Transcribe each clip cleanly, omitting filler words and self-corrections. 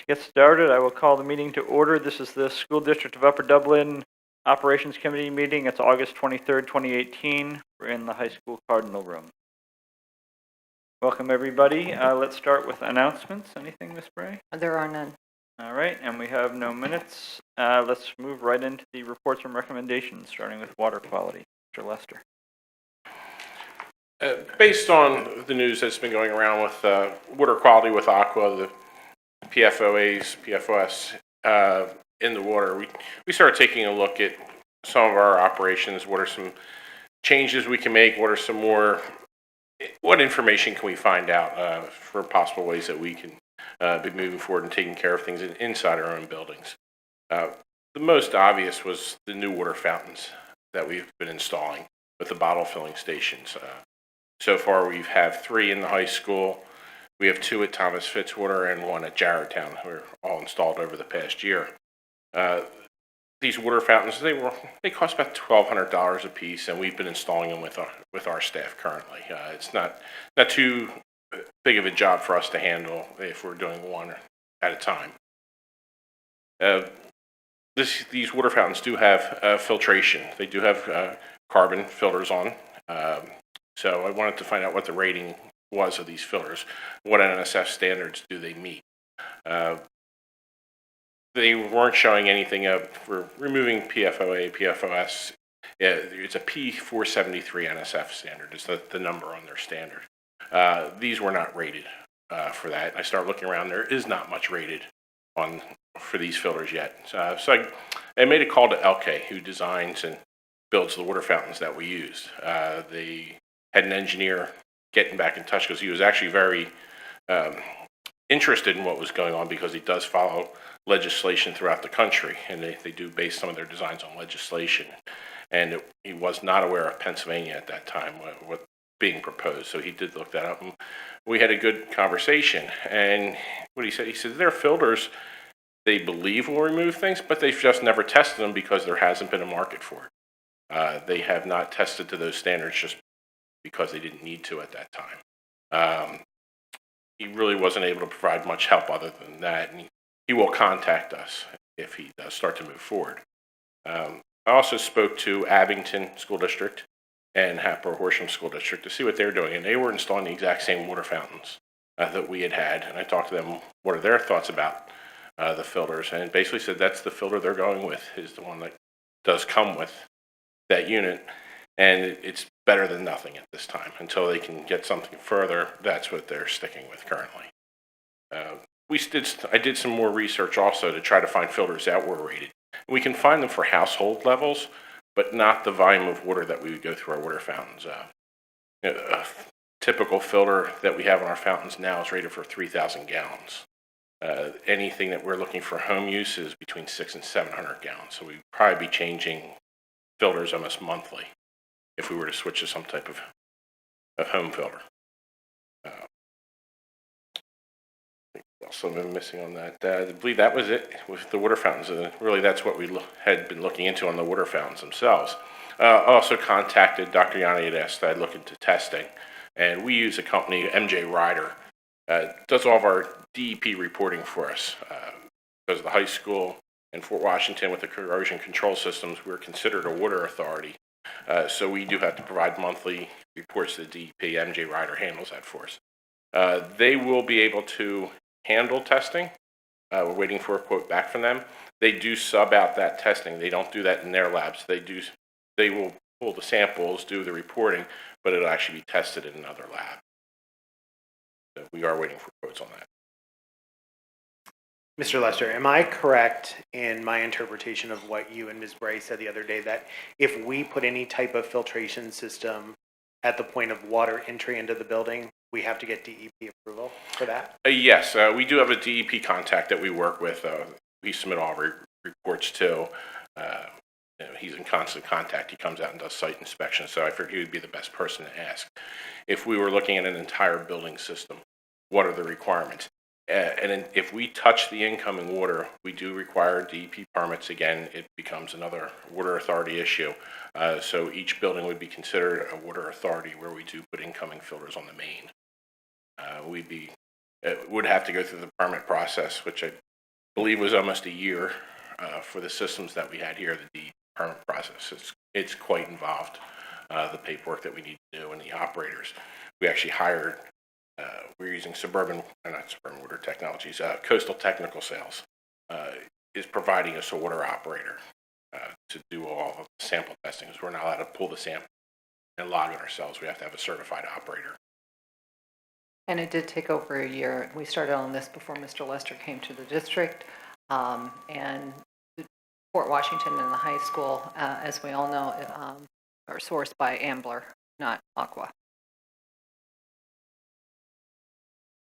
To get started, I will call the meeting to order. This is the School District of Upper Dublin Operations Committee meeting. It's August 23rd, 2018. We're in the high school Cardinal Room. Welcome, everybody. Let's start with announcements. Anything, Ms. Bray? There are none. All right, and we have no minutes. Let's move right into the reports and recommendations, starting with water quality. Mr. Lester. Based on the news that's been going around with water quality with Aqua, the PFOAs, PFOS in the water, we started taking a look at some of our operations. What are some changes we can make? What information can we find out for possible ways that we can be moving forward and taking care of things inside our own buildings? The most obvious was the new water fountains that we've been installing with the bottle filling stations. So far, we have 3 in the high school. We have 2 at Thomas Fitzwater and 1 at Jarretttown, who are all installed over the past year. These water fountains, they cost about $1,200 a piece, and we've been installing them with our staff currently. It's not too big of a job for us to handle if we're doing one at a time. These water fountains do have filtration. They do have carbon filters on. So I wanted to find out what the rating was of these filters. What NSF standards do they meet? They weren't showing anything for removing PFOA, PFOS. It's a P473 NSF standard. It's the number on their standard. These were not rated for that. I started looking around. There is not much rated for these filters yet. So I made a call to LK, who designs and builds the water fountains that we use. They had an engineer getting back in touch because he was actually very interested in what was going on, because he does follow legislation throughout the country, and they do base some of their designs on legislation. And he was not aware of Pennsylvania at that time, what being proposed. So he did look that up, and we had a good conversation. And what he said, their filters, they believe will remove things, but they've just never tested them because there hasn't been a market for it. They have not tested to those standards just because they didn't need to at that time. He really wasn't able to provide much help other than that, and he will contact us if he does start to move forward. I also spoke to Abington School District and Hatboro-Horsham School District to see what they're doing, and they were installing the exact same water fountains that we had, and I talked to them what are their thoughts about the filters, and basically said that's the filter they're going with, is the one that does come with that unit, and it's better than nothing at this time. Until they can get something further, that's what they're sticking with currently. I did some more research also to try to find filters that were rated. We can find them for household levels, but not the volume of water that we would go through our water fountains. A typical filter that we have in our fountains now is rated for 3,000 gallons. Anything that we're looking for home use is between 600 and 700 gallons. So we'd probably be changing filters almost monthly if we were to switch to some type of home filter. Also been missing on that. I believe that was it with the water fountains. Really, that's what we had been looking into on the water fountains themselves. I also contacted Dr. Yanni had asked that I look into testing, and we use a company, MJ Ryder, does all of our DEP reporting for us. Because the high school in Fort Washington with the corrosion control systems, we're considered a water authority. So we do have to provide monthly reports to the DEP. MJ Ryder handles that for us. They will be able to handle testing. We're waiting for a quote back from them. They do sub out that testing. They don't do that in their labs. They will pull the samples, do the reporting, but it'll actually be tested in another lab. So we are waiting for quotes on that. Mr. Lester, am I correct in my interpretation of what you and Ms. Bray said the other day, that if we put any type of filtration system at the point of water entry into the building, we have to get DEP approval for that? Yes, we do have a DEP contact that we work with. We submit all our reports to. He's in constant contact. He comes out and does site inspections, so I figured he would be the best person to ask. If we were looking at an entire building system, what are the requirements? And if we touch the incoming water, we do require DEP permits. Again, it becomes another water authority issue. So each building would be considered a water authority where we do put incoming filters on the main. Would have to go through the permit process, which I believe it was almost a year for the systems that we had here, the permit process. It's quite involved, the paperwork that we need to do and the operators. We actually hired, we're using not Suburban Water Technologies, Coastal Technical Sales is providing us a water operator to do all of the sample testing, because we're not allowed to pull the sample and log it ourselves. We have to have a certified operator. And it did take over a year. We started on this before Mr. Lester came to the district. And Fort Washington and the high school, as we all know, are sourced by Ambler, not Aqua.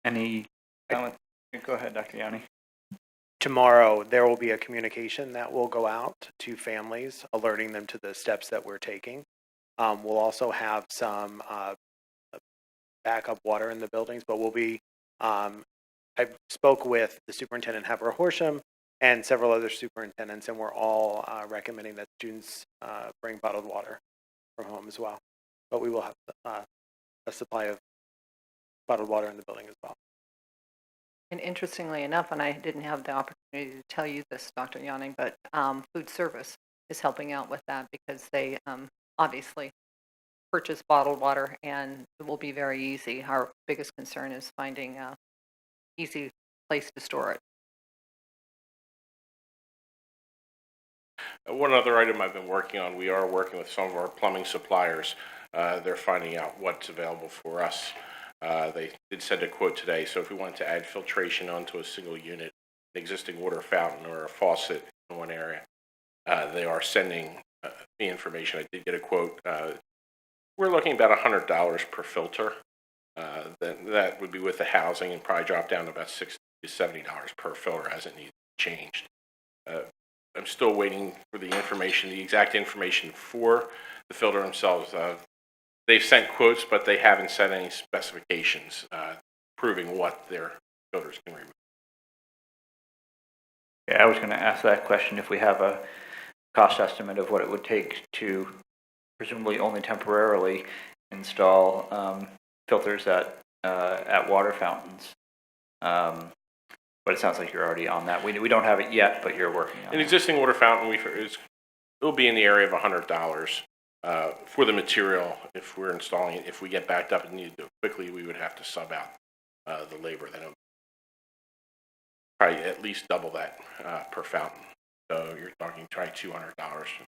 Any comments? Go ahead, Dr. Yanni. Tomorrow, there will be a communication that will go out to families, alerting them to the steps that we're taking. We'll also have some backup water in the buildings, but we'll be, I spoke with the superintendent, Heather Horsham, and several other superintendents, and we're all recommending that students bring bottled water from home as well. But we will have a supply of bottled water in the building as well. And interestingly enough, and I didn't have the opportunity to tell you this, Dr. Yanni, but food service is helping out with that, because they obviously purchase bottled water, and it will be very easy. Our biggest concern is finding an easy place to store it. One other item I've been working on, we are working with some of our plumbing suppliers. They're finding out what's available for us. They did send a quote today, so if we wanted to add filtration onto a single unit, an existing water fountain or a faucet in one area, they are sending the information. I did get a quote. We're looking about $100 per filter. That would be with the housing, and probably drop down to about $60 to $70 per filter as it needs changed. I'm still waiting for the information, the exact information for the filter themselves. They've sent quotes, but they haven't sent any specifications proving what their filters can remove. Yeah, I was going to ask that question, if we have a cost estimate of what it would take to presumably only temporarily install filters at water fountains. But it sounds like you're already on that. We don't have it yet, but you're working on it. An existing water fountain, it'll be in the area of $100 for the material. If we're installing it, if we get backed up and need to do it quickly, we would have to sub out the labor. Then it would probably at least double that per fountain. So you're talking probably $200,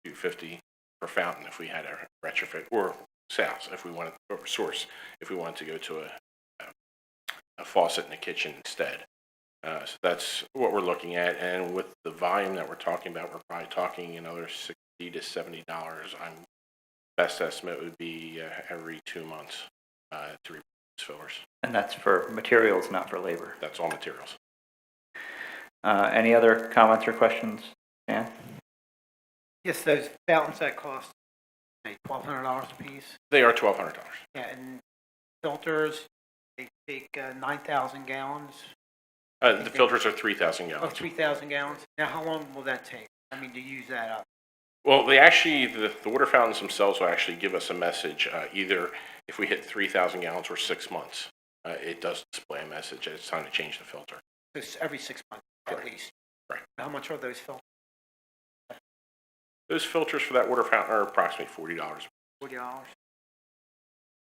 $250 per fountain if we had a retrofit, or sales if we wanted, or source if we wanted to go to a faucet in the kitchen instead. So that's what we're looking at, and with the volume that we're talking about, we're probably talking another $60 to $70. Best estimate would be every 2 months to replace fillers. And that's for materials, not for labor. That's all materials. Any other comments or questions, Dan? Yes, those fountains that cost $1,200 a piece. They are $1,200. Yeah, and filters, they take 9,000 gallons. The filters are 3,000 Oh, gallons. 3,000 gallons. Now, how long will that take? I mean, to use that up? Well, they actually, the water fountains themselves will actually give us a message, either if we hit 3,000 gallons or 6 months. It does display a message that it's time to change the filter. So it's every 6 months, at Correct. least. Right. How much are those filters? Those filters for that water fountain are approximately $40. $40.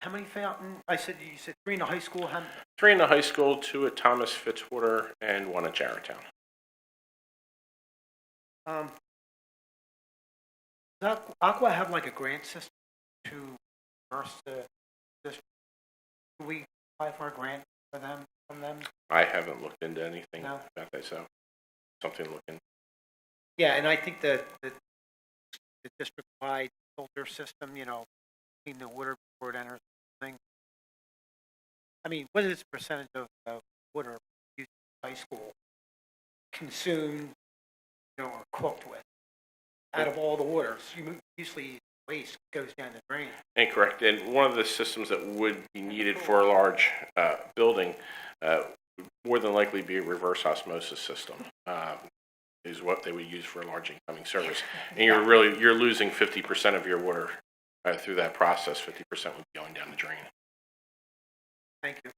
How many fountain? You said 3 in the high school. 3 in the high school, 2 at Thomas Fitzwater, and 1 at Jarretown. Does Aqua have like a grant system to reimburse this? Do we apply for a grant for them, from them? I haven't looked into anything No. about that, so something to look into. Yeah, and I think the district-wide filter system, between the water board enters thing. I mean, what is the percentage of water used in high school consumed, or cooked with? Out of all the waters, usually waste goes down the drain. Incorrect. And one of the systems that would be needed for a large building would more than likely be a reverse osmosis system. Is what they would use for a large incoming service. And you're losing 50% of your water through that process. 50% would be going down the drain. Thank you.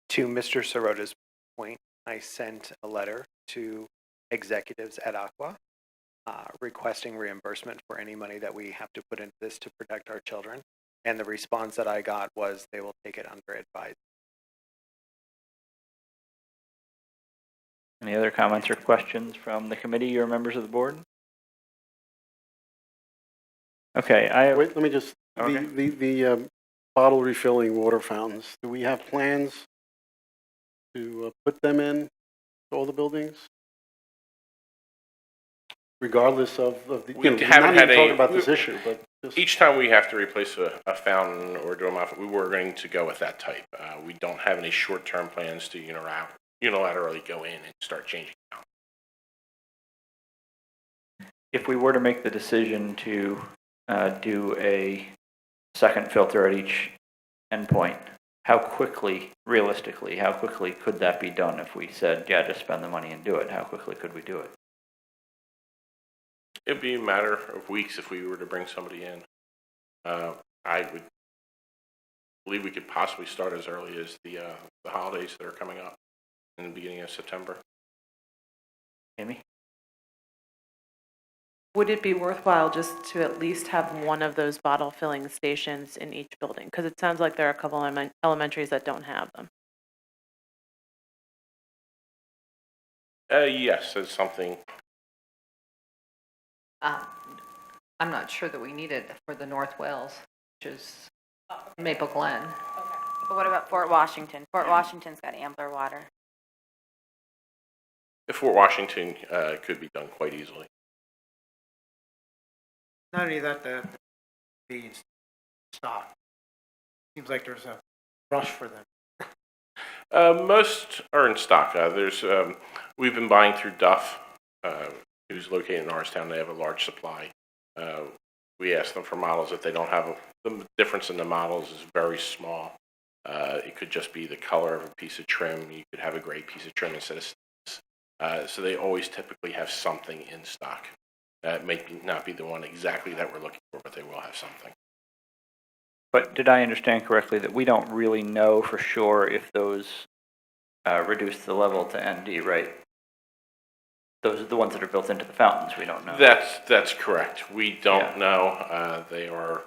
To Mr. Sirota's point, I sent a letter to executives at Aqua requesting reimbursement for any money that we have to put into this to protect our children. And the response that I got was they will take it under advisement. Any other comments or questions from the committee or members of the board? Okay, Wait, let me just, Okay. the bottle refilling water fountains, do we have plans to put them in all the buildings? Regardless of the, We you know, haven't not had even talking a- about this issue, but just, Each time we have to replace a fountain or do a modification, we were going to go with that type. We don't have any short-term plans to unilaterally go in and start changing out. if we were to make the decision to do a second filter at each endpoint, how quickly, realistically, how quickly could that be done if we said, yeah, just spend the money and do it? How quickly could we do it? It'd be a matter of weeks if we were to bring somebody in. I would believe we could possibly start as early as the holidays that are coming up in the beginning of September. Amy? Would it be worthwhile just to at least have one of those bottle filling stations in each building? Because it sounds like there are a couple elementaries that don't have them. Yes, that's something. I'm not sure that we need it for the North Wales, which is Maple Glen. But what about Fort Washington? Fort Washington's got Ambler water. Fort Washington could be done quite easily. Not only that, the in stock. Seems like there's a rush for them. Most are in stock. We've been buying through Duff, who's located in Norristown. They have a large supply. We ask them for models. If they don't have the difference in the models is very small. It could just be the color of a piece of trim. You could have a gray piece of trim instead of stainless. So they always typically have something in stock. That may not be the one exactly that we're looking for, but they will have something. But did I understand correctly that we don't really know for sure if those reduce the level to ND, right? Those are the ones that are built into the fountains, we don't know. That's correct. We don't know. They are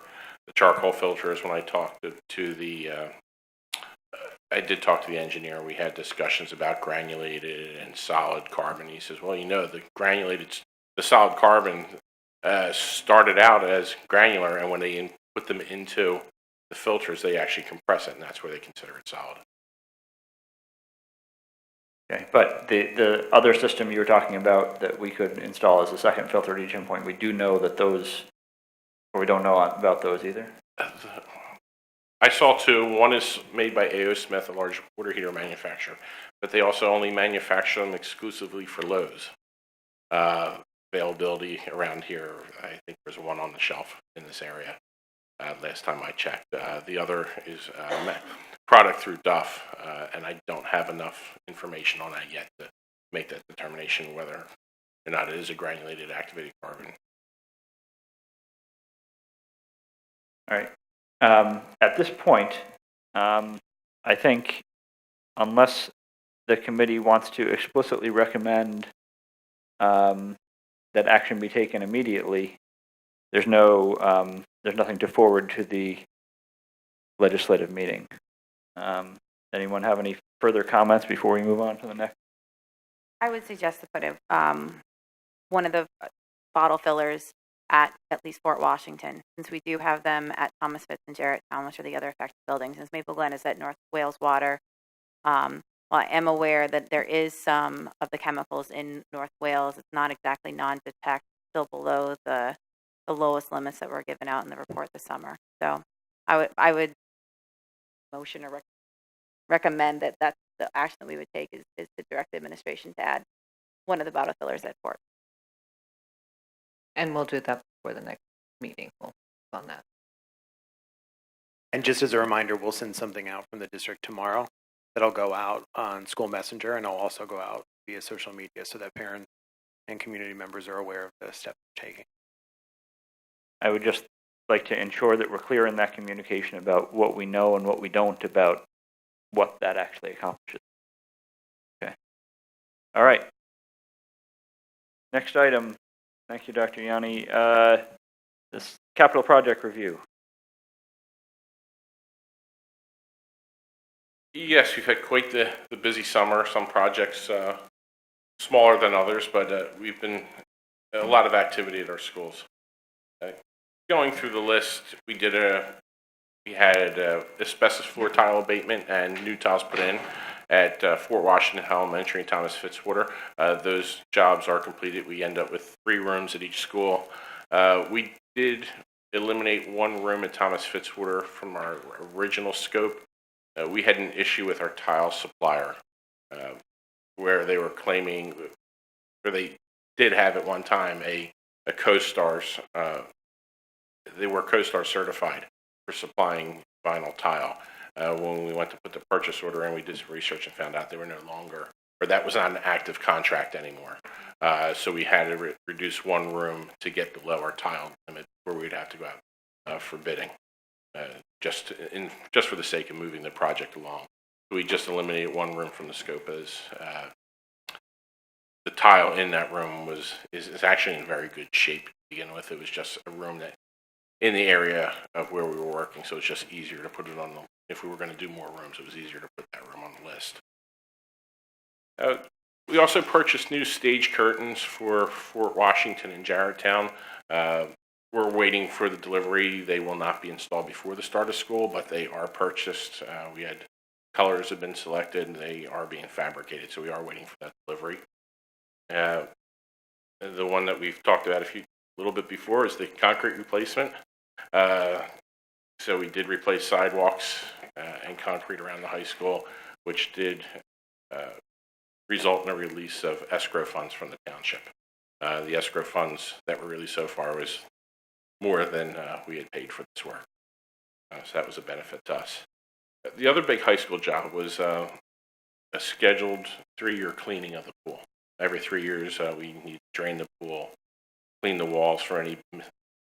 the charcoal filters. When I talked to the, I did talk to the engineer. We had discussions about granulated and solid carbon. He says, well, the solid carbon started out as granular, and when they put them into the filters, they actually compress it, and that's where they consider it solid. Okay, but the other system you were talking about that we could install as a second filter at each endpoint, we do know that those, or we don't know about those either? I saw two. One is made by A.O. Smith, a large water heater manufacturer, but they also only manufacture them exclusively for Lowe's. Availability around here, I think there's one on the shelf in this area. Last time I checked. The other is product through Duff, and I don't have enough information on that yet to make that determination whether or not it is a granulated activated carbon. All right. At this point, I think unless the committee wants to explicitly recommend that action be taken immediately, there's nothing to forward to the legislative meeting. Anyone have any further comments before we move on to the next? I would suggest to put one of the bottle fillers at least Fort Washington, since we do have them at Thomas Fitz and Jarretttown, which are the other affected buildings. Since Maple Glen is at North Wales Water, well, I am aware that there is some of the chemicals in North Wales. It's not exactly non-detect, still below the lowest limits that were given out in the report this summer. So I would motion or recommend that that's the action that we would take is to direct the administration to add one of the bottle fillers at Fort. And we'll do that before the next meeting. We'll on that. And just as a reminder, we'll send something out from the district tomorrow that'll go out on School Messenger, and it'll also go out via social media so that parents and community members are aware of the steps we're taking. I would just like to ensure that we're clear in that communication about what we know and what we don't about what that actually accomplishes. Okay. All right. Next item. Thank you, Dr. Yanni. This capital project review. Yes, we've had quite the busy summer. Some projects smaller than others, but we've been a lot of activity at our schools. Going through the list, we had asbestos floor tile abatement and new tiles put in at Fort Washington Elementary and Thomas Fitzwater. Those jobs are completed. We end up with 3 rooms at each school. We did eliminate 1 room at Thomas Fitzwater from our original scope. We had an issue with our tile supplier where they were claiming, or they did have at one time a CoStar's, they were CoStar certified for supplying vinyl tile. When we went to put the purchase order in, we did some research and found out they were no longer, or that was not an active contract anymore. So we had to reduce 1 room to get the lower tile limit where we'd have to go out for bidding. Just for the sake of moving the project along. We just eliminated 1 room from the scope as the tile in that room is actually in very good shape to begin with. It was just a room that in the area of where we were working, so it's just easier to put it on the, if we were going to do more rooms, it was easier to put that room on the list. We also purchased new stage curtains for Fort Washington and Jarretttown. We're waiting for the delivery. They will not be installed before the start of school, but they are purchased. We had colors have been selected, and they are being fabricated, so we are waiting for that delivery. The one that we've talked about a little bit before is the concrete replacement. So we did replace sidewalks and concrete around the high school, which did result in a release of escrow funds from the township. The escrow funds that were released so far was more than we had paid for this work. So that was a benefit to us. The other big high school job was a scheduled 3-year cleaning of the pool. Every 3 years, we need to drain the pool, clean the walls for any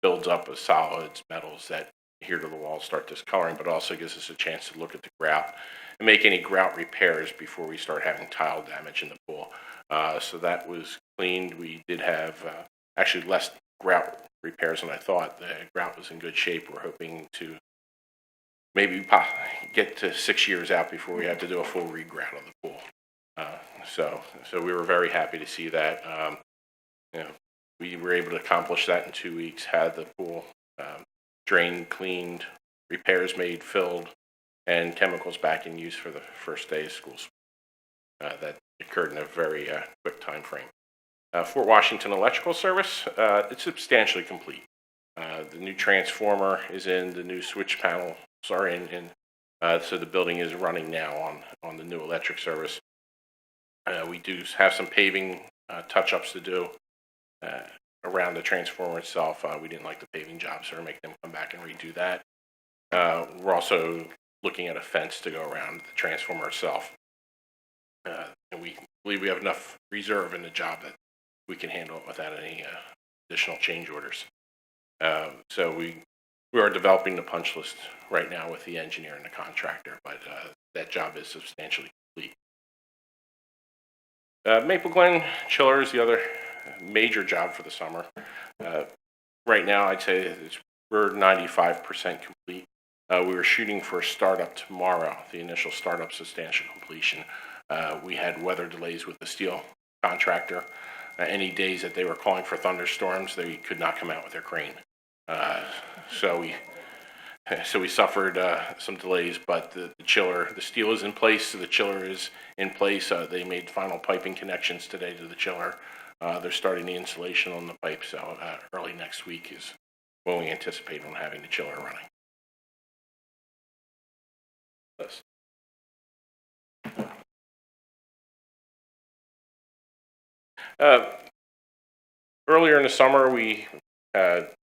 builds up of solids, metals that adhere to the walls, start discoloring, but also gives us a chance to look at the grout and make any grout repairs before we start having tile damage in the pool. So that was cleaned. We did have actually less grout repairs than I thought. The grout was in good shape. We're hoping to maybe get to 6 years out before we have to do a full re-grout of the pool. So we were very happy to see that. We were able to accomplish that in 2 weeks, had the pool drained, cleaned, repairs made, filled, and chemicals back in use for the first day of school. That occurred in a very quick time frame. Fort Washington electrical service, it's substantially complete. The new transformer is in, the new switch panels are in, so the building is running now on the new electric service. We do have some paving touch-ups to do around the transformer itself. We didn't like the paving job, so we're making them come back and redo that. We're also looking at a fence to go around the transformer itself. And we believe we have enough reserve in the job that we can handle it without any additional change orders. So we are developing the punch list right now with the engineer and the contractor, but that job is substantially complete. Maple Glen Chiller is the other major job for the summer. Right now, I'd say we're 95% complete. We were shooting for a startup tomorrow, the initial startup substantial completion. We had weather delays with the steel contractor. Any days that they were calling for thunderstorms, they could not come out with their crane. So we suffered some delays, but the steel is in place, so the chiller is in place. They made final piping connections today to the chiller. They're starting the installation on the pipe, so early next week is when we anticipate on having the chiller running. Earlier in the summer, we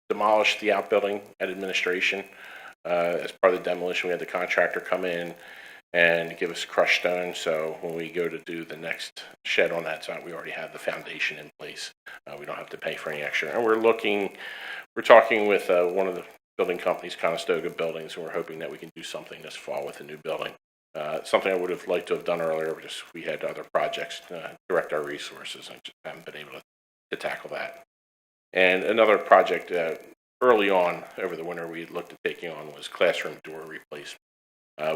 demolished the outbuilding at administration. As part of the demolition, we had the contractor come in and give us crushed stone. So when we go to do the next shed on that side, we already have the foundation in place. We don't have to pay for any extra. And we're talking with one of the building companies, Conestoga Buildings, and we're hoping that we can do something this fall with a new building. Something I would have liked to have done earlier, but just we had other projects direct our resources, and just haven't been able to tackle that. And another project early on over the winter we had looked at taking on was classroom door replacement.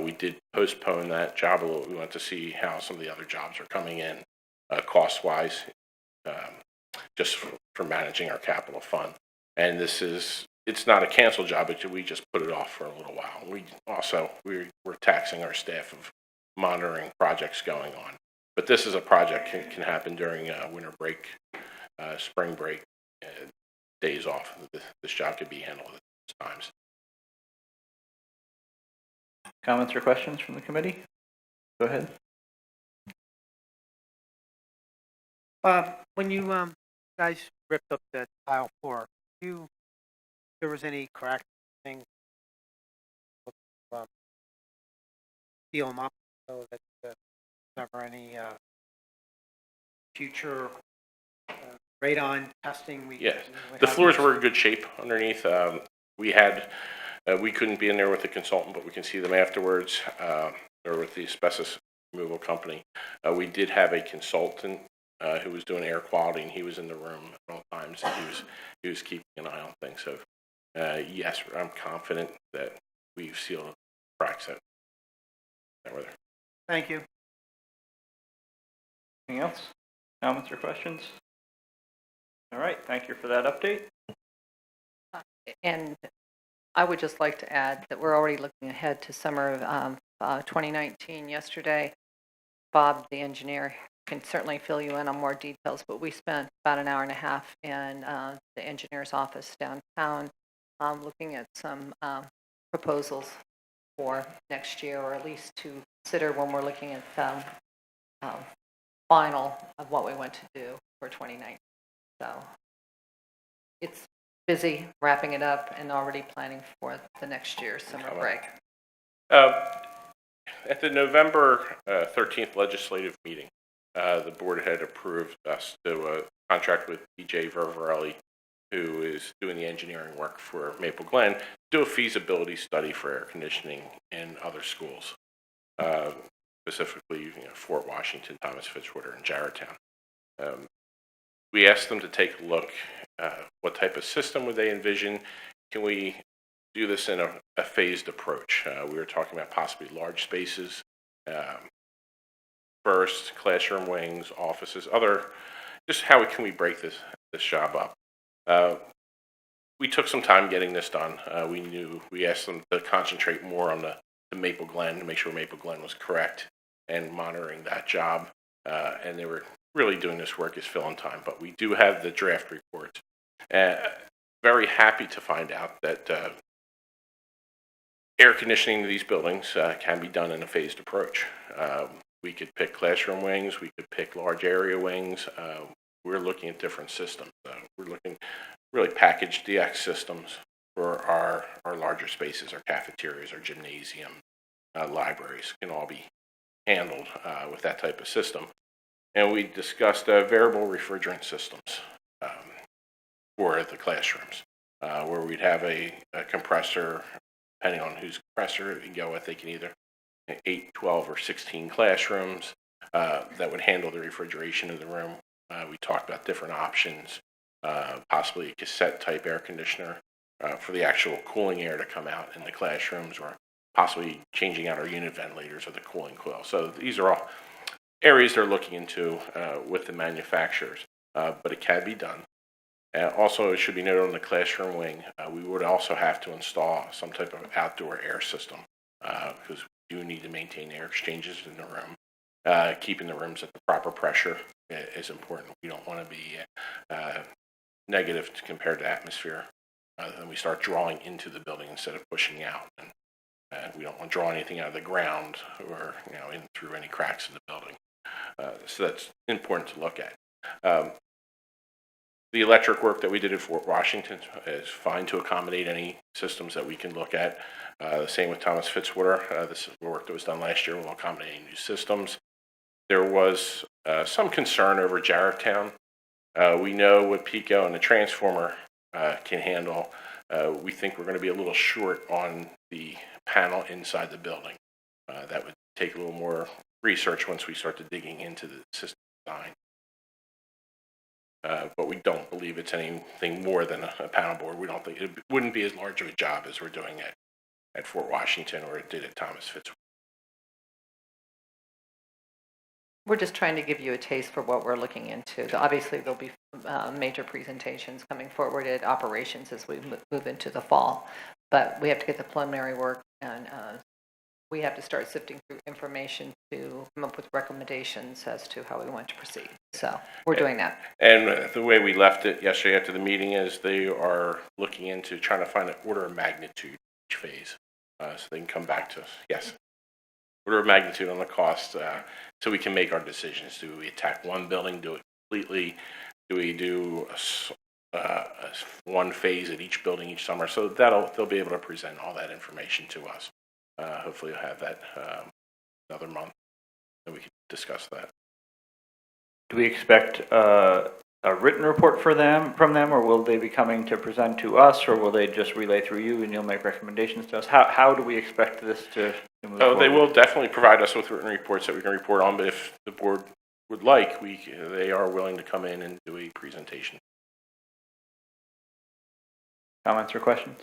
We did postpone that job a little. We wanted to see how some of the other jobs are coming in cost-wise, just for managing our capital fund. And it's not a canceled job, but we just put it off for a little while. We're taxing our staff of monitoring projects going on. But this is a project can happen during winter break, spring break, days off. This job could be handled at times. Comments or questions from the committee? Go ahead. When you guys ripped up the tile floor, there was any crack thing? Seal them up so that never any future radon testing. Yes, the floors were in good shape underneath. We couldn't be in there with the consultant, but we can see them afterwards, or with the asbestos removal company. We did have a consultant who was doing air quality, and he was in the room at all times, and he was keeping an eye on things. So yes, I'm confident that we've sealed cracks that were there. Thank you. Anything else? Comments or questions? All right, thank you for that update. And I would just like to add that we're already looking ahead to summer of 2019. Yesterday, Bob, the engineer, can certainly fill you in on more details, but we spent about an hour and a half in the engineer's office downtown looking at some proposals for next year, or at least to consider when we're looking at final of what we want to do for 2019. So it's busy wrapping it up and already planning for the next year's summer break. At the November 13th legislative meeting, the board had approved us to contract with DJ Vervarelli, who is doing the engineering work for Maple Glen, do a feasibility study for air conditioning in other schools, specifically Fort Washington, Thomas Fitzwater, and Jarretttown. We asked them to take a look what type of system would they envision. Can we do this in a phased approach? We were talking about possibly large spaces, first, classroom wings, offices, just how can we break this job up? We took some time getting this done. We asked them to concentrate more on the Maple Glen to make sure Maple Glen was correct and monitoring that job. And they were really doing this work as fill-in time, but we do have the draft report. Very happy to find out that air conditioning of these buildings can be done in a phased approach. We could pick classroom wings, we could pick large area wings. We're looking at different systems. We're looking really packaged DX systems for our larger spaces, our cafeterias, our gymnasium, libraries can all be handled with that type of system. And we discussed variable refrigerant systems for the classrooms, where we'd have a compressor, depending on whose compressor you can go with. They can either 8, 12, or 16 classrooms that would handle the refrigeration of the room. We talked about different options, possibly a cassette type air conditioner for the actual cooling air to come out in the classrooms, or possibly changing out our unit ventilators or the cooling coil. So these are all areas they're looking into with the manufacturers, but it can be done. Also, it should be noted on the classroom wing, we would also have to install some type of outdoor air system because we do need to maintain air exchanges in the room. Keeping the rooms at the proper pressure is important. We don't want to be negative compared to atmosphere. Then we start drawing into the building instead of pushing out. And we don't want to draw anything out of the ground or in through any cracks in the building. So that's important to look at. The electric work that we did at Fort Washington is fine to accommodate any systems that we can look at. The same with Thomas Fitzwater. This is work that was done last year. We'll accommodate any new systems. There was some concern over Jarretttown. We know what Pico and the transformer can handle. We think we're going to be a little short on the panel inside the building. That would take a little more research once we start to digging into the system design. But we don't believe it's anything more than a panel board. We don't think it wouldn't be as large of a job as we're doing at Fort Washington or it did at Thomas Fitz. We're just trying to give you a taste for what we're looking into. Obviously, there'll be major presentations coming forward at operations as we move into the fall. But we have to get the preliminary work, and we have to start sifting through information to come up with recommendations as to how we want to proceed. So we're doing that. And the way we left it yesterday after the meeting is they are looking into trying to find an order of magnitude each phase. So they can come back to us. Yes. Order of magnitude on the cost so we can make our decisions. Do we attack one building, do it completely? Do we do one phase at each building each summer? So they'll be able to present all that information to us. Hopefully you'll have that another month and we can discuss that. Do we expect a written report from them, or will they be coming to present to us, or will they just relay through you and you'll make recommendations to us? How do we expect this to move forward? They will definitely provide us with written reports that we can report on, but if the board would like, they are willing to come in and do a presentation. Comments or questions?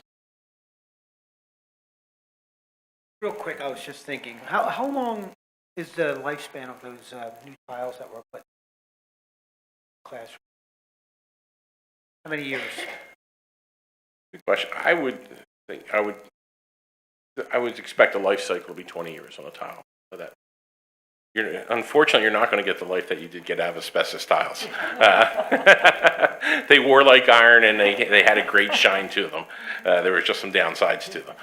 Real quick, I was just thinking, how long is the lifespan of those new tiles that were put in the classroom? How many years? Good question. I would expect a life cycle to be 20 years on a tile. So that unfortunately, you're not going to get the life that you did get out of asbestos tiles. They wore like iron, and they had a great shine to them. There were just some downsides to them.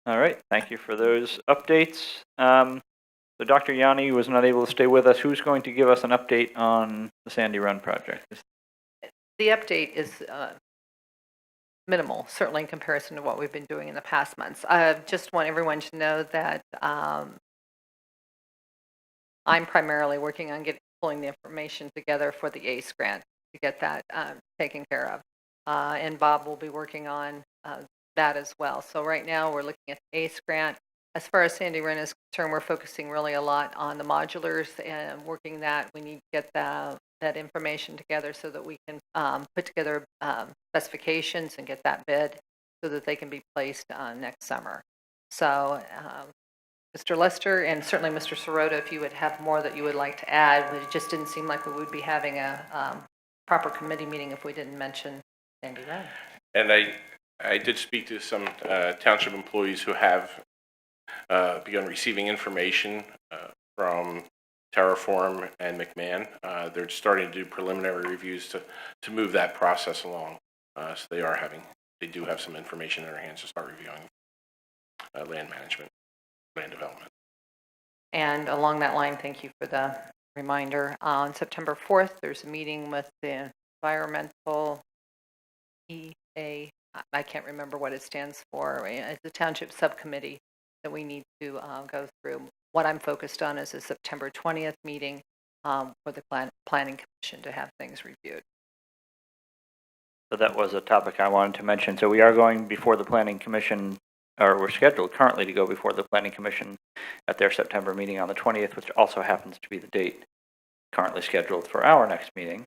All right, thank you for those updates. So Dr. Yanni was not able to stay with us. Who's going to give us an update on the Sandy Run project? The update is minimal, certainly in comparison to what we've been doing in the past months. I just want everyone to know that I'm primarily working on pulling the information together for the ACE grant to get that taken care of. And Bob will be working on that as well. So right now we're looking at the ACE grant. As far as Sandy Run is concerned, we're focusing really a lot on the modulars and working that. We need to get that information together so that we can put together specifications and get that bid so that they can be placed next summer. So Mr. Lester and certainly Mr. Sirota, if you would have more that you would like to add, it just didn't seem like we would be having a proper committee meeting if we didn't mention Sandy Run. And I did speak to some township employees who have begun receiving information from Terraform and McMahon. They're starting to do preliminary reviews to move that process along. So they do have some information in their hands to start reviewing land management, land development. And along that line, thank you for the reminder. On September 4th, there's a meeting with the environmental EA. I can't remember what it stands for. It's a township subcommittee that we need to go through. What I'm focused on is a September 20th meeting for the Planning Commission to have things reviewed. So that was a topic I wanted to mention. So we are going before the Planning Commission, or we're scheduled currently to go before the Planning Commission at their September meeting on the 20th, which also happens to be the date currently scheduled for our next meeting.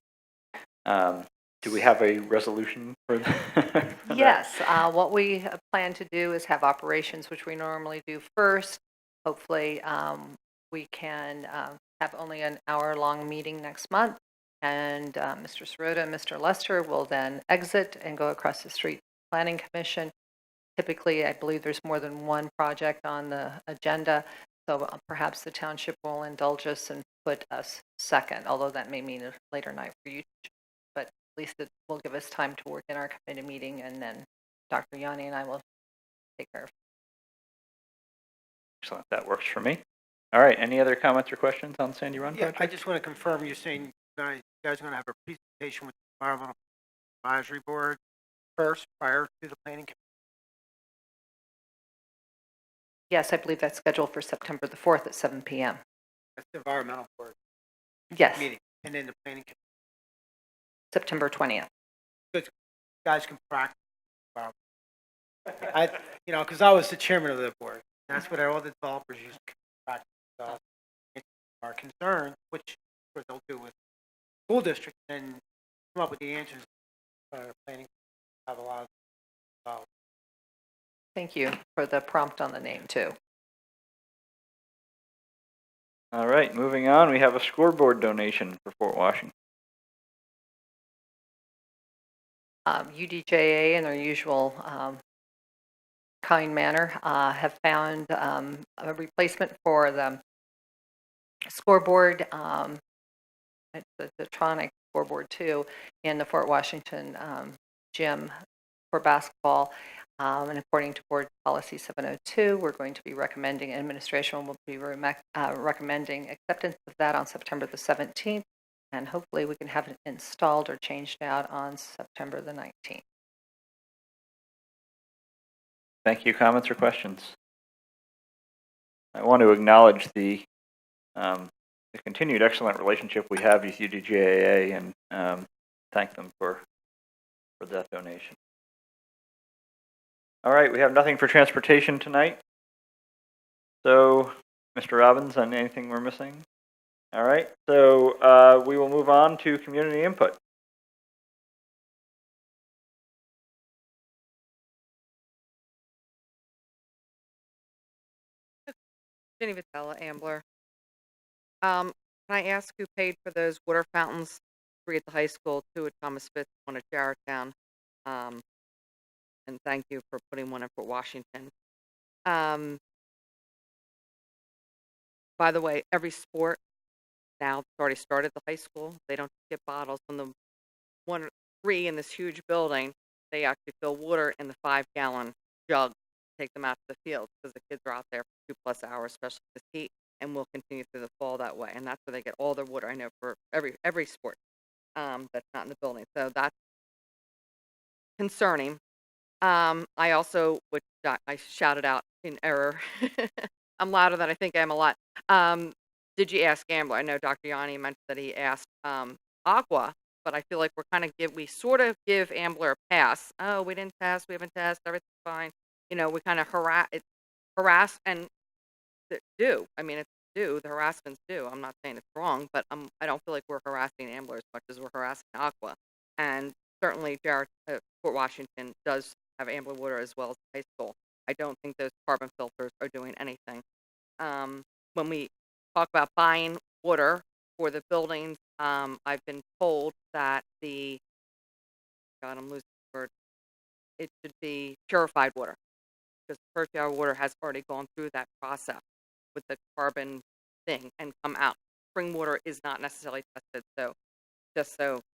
Do we have a resolution for that? Yes. What we plan to do is have operations, which we normally do first. Hopefully, we can have only an hour-long meeting next month, and Mr. Sirota and Mr. Lester will then exit and go across the street to the Planning Commission. Typically, I believe there's more than one project on the agenda, so perhaps the township will indulge us and put us second, although that may mean a later night for you. But at least it will give us time to work in our committee meeting, and then Dr. Yanni and I will take care of it. Excellent. That works for me. All right. Any other comments or questions on Sandy Run project? I just want to confirm you're saying you guys are going to have a presentation with the Environmental Advisory Board first prior to the Planning Commission? Yes, I believe that's scheduled for September the 4th at 7 p.m. That's the Environmental Board Yes, meeting, and then the Planning Commission. September 20th. You guys can practice. Because I was the chairman of the board. That's what all the developers use to practice. So it's our concern, which of course they'll do with school district and come up with the answers. Planning have a lot of Thank you for the prompt on the name, too. All right, moving on, we have a scoreboard donation for Fort Washington. UDJA, in their usual kind manner, have found a replacement for the scoreboard. It's the Tronic scoreboard, too, in the Fort Washington gym for basketball. And according to Board Policy 702, we're going to be recommending, administration will be recommending acceptance of that on September the 17th. And hopefully we can have it installed or changed out on September the 19th. Thank you. Comments or questions? I want to acknowledge the continued excellent relationship we have with UDJAA and thank them for that donation. All right, we have nothing for transportation tonight. So, Mr. Robbins, on anything we're missing? All right, so we will move on to community input. Jenny Vitella, Ambler. Can I ask who paid for those water fountains? 3 at the high school, 2 at Thomas Fitz, 1 at Jarrettstown. And thank you for putting one in Fort Washington. By the way, every sport now it's already started at the high school. They don't get bottles from the 1 or 3 in this huge building. They actually fill water in the 5-gallon jug, take them out to the field because the kids are out there for 2+ hours, especially this heat, and will continue through the fall that way. And that's where they get all their water. I know for every sport that's not in the building. So that's concerning. I also, which I shouted out in error. I'm louder than I think I am a lot. Did you ask Ambler? I know Dr. Yanni mentioned that he asked Aqua, but I feel like we sort of give Ambler a pass. Oh, we didn't test, we haven't tested, everything's fine. We kind of harass and do. I mean, it's do. The harassment's due. I'm not saying it's wrong, but I don't feel like we're harassing Ambler as much as we're harassing Aqua. And certainly, Fort Washington does have Ambler water as well as high school. I don't think those carbon filters are doing anything. When we talk about buying water for the buildings, I've been told that I'm losing the word. It should be purified water because purified water has already gone through that process with the carbon thing and come out. Spring water is not necessarily tested, so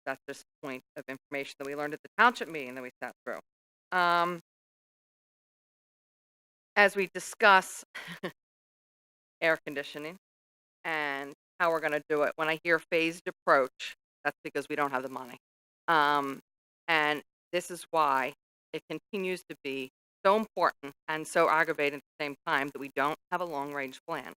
that's just a point of information that we learned at the township meeting that we sat through. As we discuss air conditioning and how we're going to do it, when I hear phased approach, that's because we don't have the money. And this is why it continues to be so important and so aggravating at the same time that we don't have a long-range plan.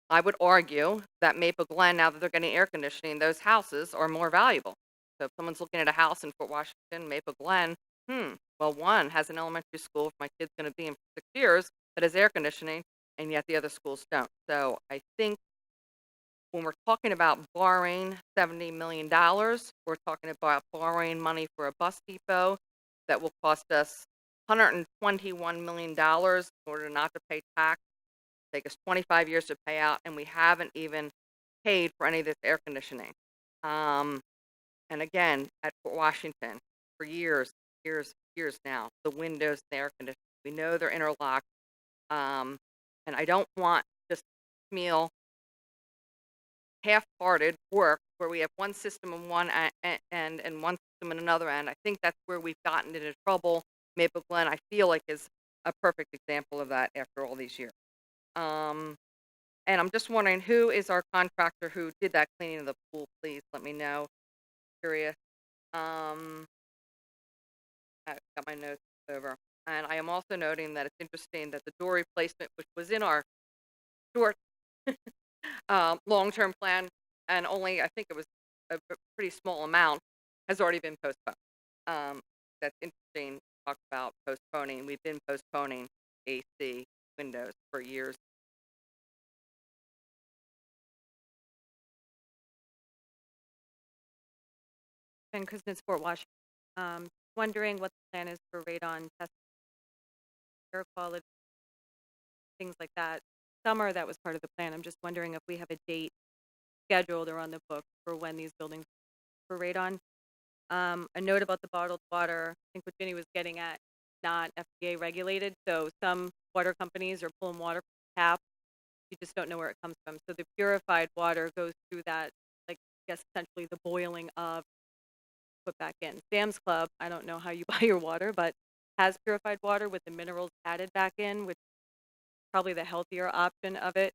I would argue that Maple Glen, now that they're getting air conditioning, those houses are more valuable. So if someone's looking at a house in Fort Washington, Maple Glen, well, one has an elementary school my kid's going to be in for 6 years that has air conditioning, and yet the other schools don't. So I think when we're talking about borrowing $70 million, we're talking about borrowing money for a bus depot that will cost us $121 million in order not to pay tax. Take us 25 years to pay out, and we haven't even paid for any of this air conditioning. And again, at Fort Washington, for years now, the windows, the air conditioning, we know they're interlocked. And I don't want just meal half-hearted work where we have one system in one end and one system in another end. I think that's where we've gotten into trouble. Maple Glen, I feel like, is a perfect example of that after all these years. And I'm just wondering, who is our contractor who did that cleaning of the pool? Please let me know. Curious. I got my notes over. And I am also noting that it's interesting that the door replacement, which was in our short long-term plan, and only, I think it was a pretty small amount, has already been postponed. That's interesting talked about postponing. We've been postponing AC windows for years. And Kristen Sport Washington, wondering what the plan is for radon testing, air quality, things like that. Summer, that was part of the plan. I'm just wondering if we have a date scheduled or on the book for when these buildings for radon. A note about the bottled water. I think what Ginny was getting at, not FDA regulated. So some water companies are pulling water from the tap. You just don't know where it comes from. So the purified water goes through that, like, I guess essentially the boiling of put back in. Sam's Club, I don't know how you buy your water, but has purified water with the minerals added back in, which is probably the healthier option of it.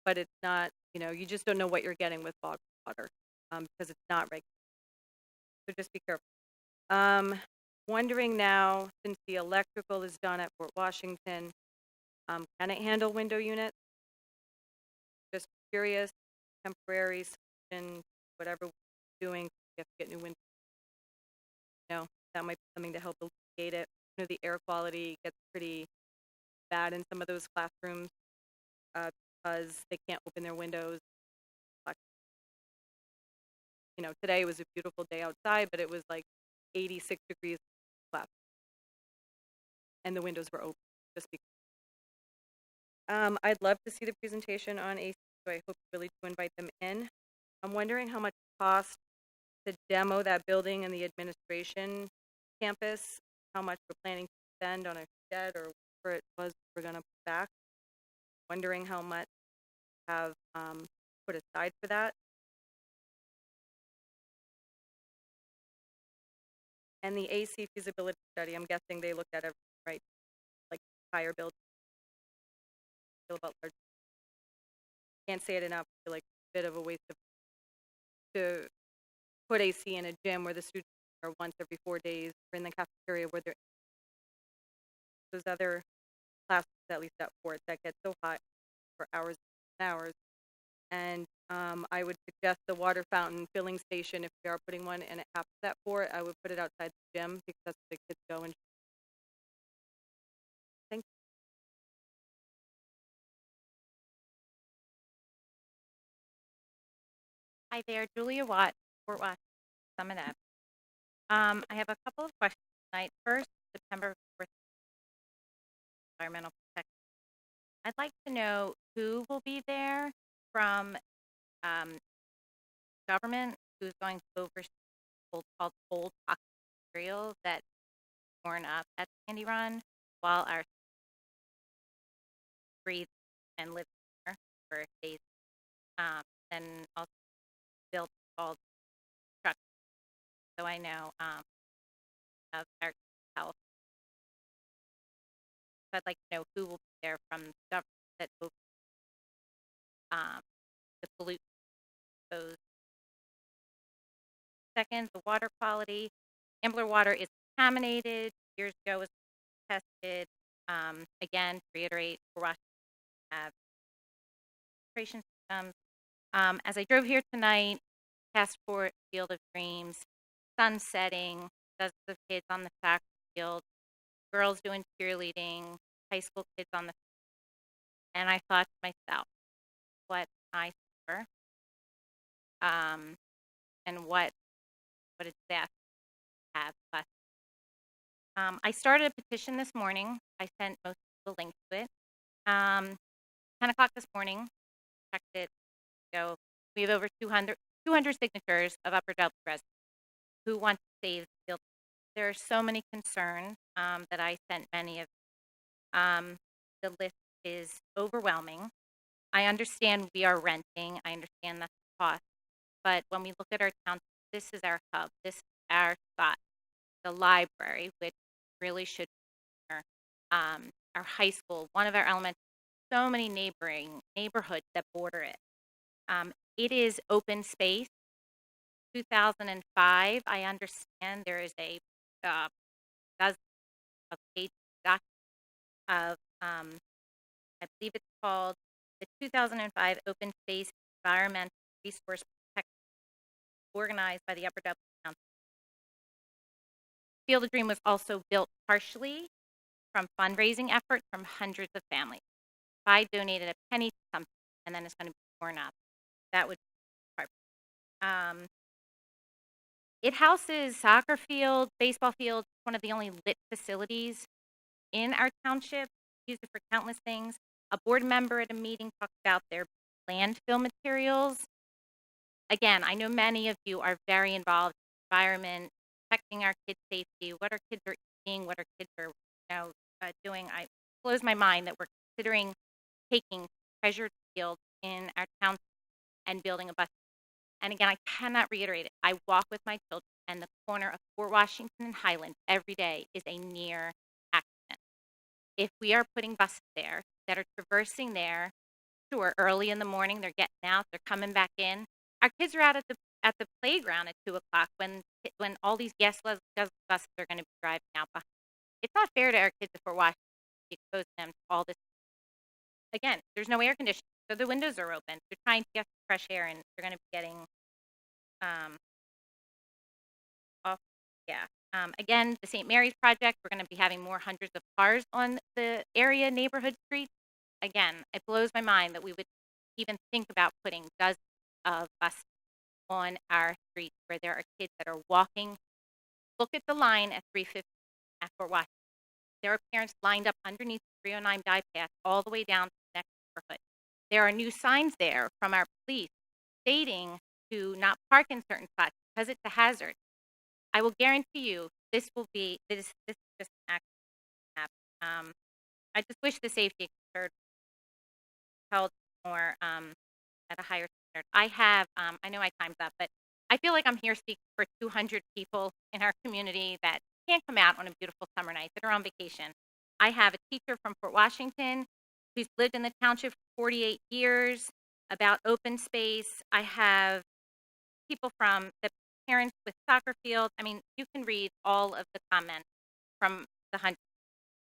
But it's not, you just don't know what you're getting with bottled water because it's not regulated. So just be careful. Wondering now, since the electrical is done at Fort Washington, can it handle window units? Just curious, temporary solution, whatever we're doing, we have to get new windows. That might be something to help alleviate it. The air quality gets pretty bad in some of those classrooms because they can't open their windows. Today was a beautiful day outside, but it was like 86 degrees left, and the windows were open. Just because. I'd love to see the presentation on AC, so I hope really to invite them in. I'm wondering how much it costs to demo that building and the administration campus, how much we're planning to spend on a shed or whatever it was we're going to put back. Wondering how much have put aside for that. And the AC feasibility study, I'm guessing they looked at it, right? Like higher building. Feel about large. Can't say it enough. I feel like a bit of a waste of to put AC in a gym where the students are once every 4 days, or in the cafeteria where they're those other classes, at least at Fort, that get so hot for hours and hours. And I would suggest the water fountain filling station, if we are putting one and it happens at Fort, I would put it outside the gym because that's where the kids go. And thank you. Hi there, Julia Watt, Fort Washington, Summit Ave. I have a couple of questions tonight. First, September 4th, environmental protection. I'd like to know who will be there from government, who's going to oversee what's called cold toxic material that's torn up at Sandy Run while our breathe and live there for days. And also built called truck. So I know of our health. So I'd like to know who will be there from the government that will the pollute those. Second, the water quality. Ambler water is contaminated. Years ago was tested. Again, to reiterate, for Washington have filtration systems. As I drove here tonight, past Fort Field of Dreams, sun setting, dozens of kids on the soccer field, girls doing cheerleading, high school kids on the field. And I thought to myself, what I suffer, and what is that have us. I started a petition this morning. I sent most of the link to it. 10 o'clock this morning, checked it. So we have over 200 signatures of Upper Dublin residents who want to save the field. There are so many concerns that I sent many of. The list is overwhelming. I understand we are renting. I understand that's the cost. But when we look at our town, this is our hub. This is our spot. The library, which really should be our high school, one of our elementary, so many neighborhoods that border it. It is open space. 2005, I understand there is a dozen of page document of I believe it's called the 2005 Open Space Environmental Resource Protection, organized by the Upper Dublin Council. Field of Dream was also built partially from fundraising efforts from hundreds of families. If I donated a penny to something and then it's going to be torn up, that would be hard. It houses soccer field, baseball field, one of the only lit facilities in our township. Used it for countless things. A board member at a meeting talked about their landfill materials. Again, I know many of you are very involved in the environment, protecting our kids' safety, what our kids are eating, what our kids are doing. It blows my mind that we're considering taking treasured fields in our town and building a bus. And again, I cannot reiterate it. I walk with my children, and the corner of Fort Washington and Highland every day is a near accident. If we are putting buses there that are traversing there, sure, early in the morning, they're getting out, they're coming back in. Our kids are out at the playground at 2:00 when all these buses are going to be driving out behind. It's not fair to our kids if we're watching expose them to all this. Again, there's no air conditioning, so the windows are open. They're trying to get fresh air, and they're going to be getting off. Yeah. Again, the St. Mary's project, we're going to be having more hundreds of cars on the area neighborhood streets. Again, it blows my mind that we would even think about putting dozens of buses on our streets where there are kids that are walking. Look at the line at 350 at Fort Washington. There are parents lined up underneath the 309 bypass all the way down to the next neighborhood. There are new signs there from our police stating to not park in certain spots because it's a hazard. I will guarantee you this is just an accident. I just wish the safety concern held more at a higher standard. I know my time's up, but I feel like I'm here speaking for 200 people in our community that can't come out on a beautiful summer night, that are on vacation. I have a teacher from Fort Washington who's lived in the township for 48 years about open space. I have people from the parents with soccer fields. I mean, you can read all of the comments from the hundreds.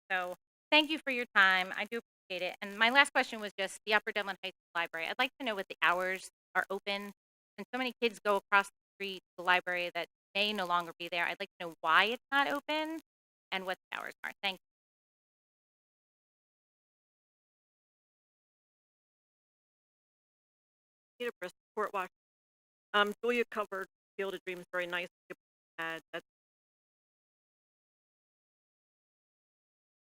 So thank you for your time. I do appreciate it. And my last question was just the Upper Dublin High School Library. I'd like to know what the hours are open. And so many kids go across the street to the library that may no longer be there. I'd like to know why it's not open and what the hours are. Thank you. Peter Brist, Fort Washington. Julia covered Field of Dreams very nicely. That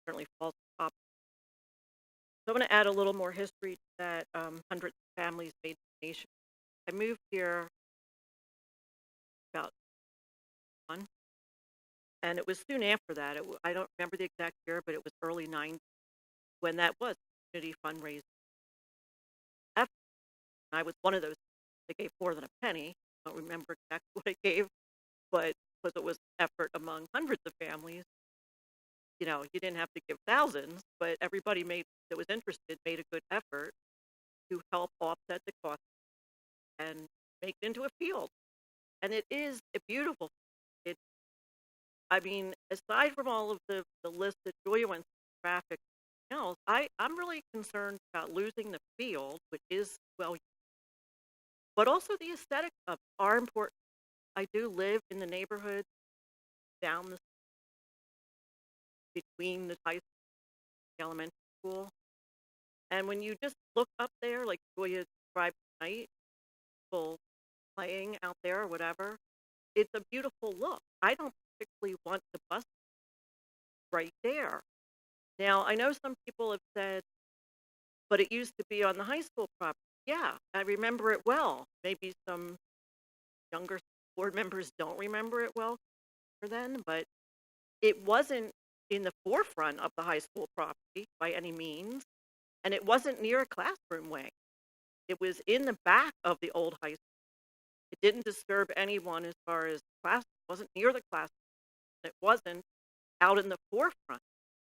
certainly falls top. So I'm going to add a little more history to that. Hundreds of families made donations. I moved here about one, and it was soon after that. I don't remember the exact year, but it was early 90s when that was community fundraising. I was one of those that gave more than a penny. I don't remember exactly what I gave, but because it was an effort among hundreds of families, you didn't have to give thousands, but everybody that was interested made a good effort to help offset the cost and make it into a field. And it is a beautiful field. Aside from all of the list that Julia went through, traffic and else, I'm really concerned about losing the field, which is well, but also the aesthetics of it are important. I do live in the neighborhood down the between the high school and the elementary school. And when you just look up there, like Julia described tonight, people playing out there or whatever, it's a beautiful look. I don't particularly want the bus right there. Now, I know some people have said, but it used to be on the high school property. Yeah, I remember it well. Maybe some younger board members don't remember it well then, but it wasn't in the forefront of the high school property by any means, and it wasn't near a classroom wing. It was in the back of the old high school. It didn't disturb anyone as far as class. It wasn't near the classroom. It wasn't out in the forefront.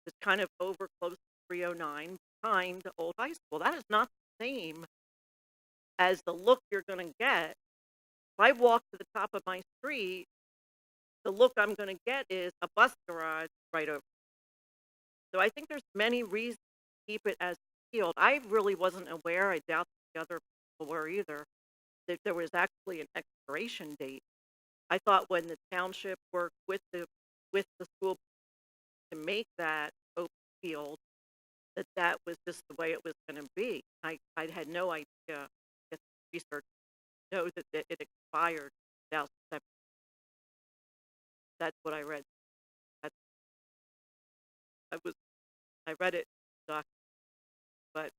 It was kind of over close to 309 behind the old high school. That is not the same as the look you're going to get. If I walk to the top of my street, the look I'm going to get is a bus garage right over. So I think there's many reasons to keep it as a field. I really wasn't aware, I doubt the other people were either, that there was actually an expiration date. I thought when the township worked with the with the school to make that open field, that was just the way it was going to be. I had no idea, get research, know that it expired in 2007. That's what I read. That's, I read it, doc, but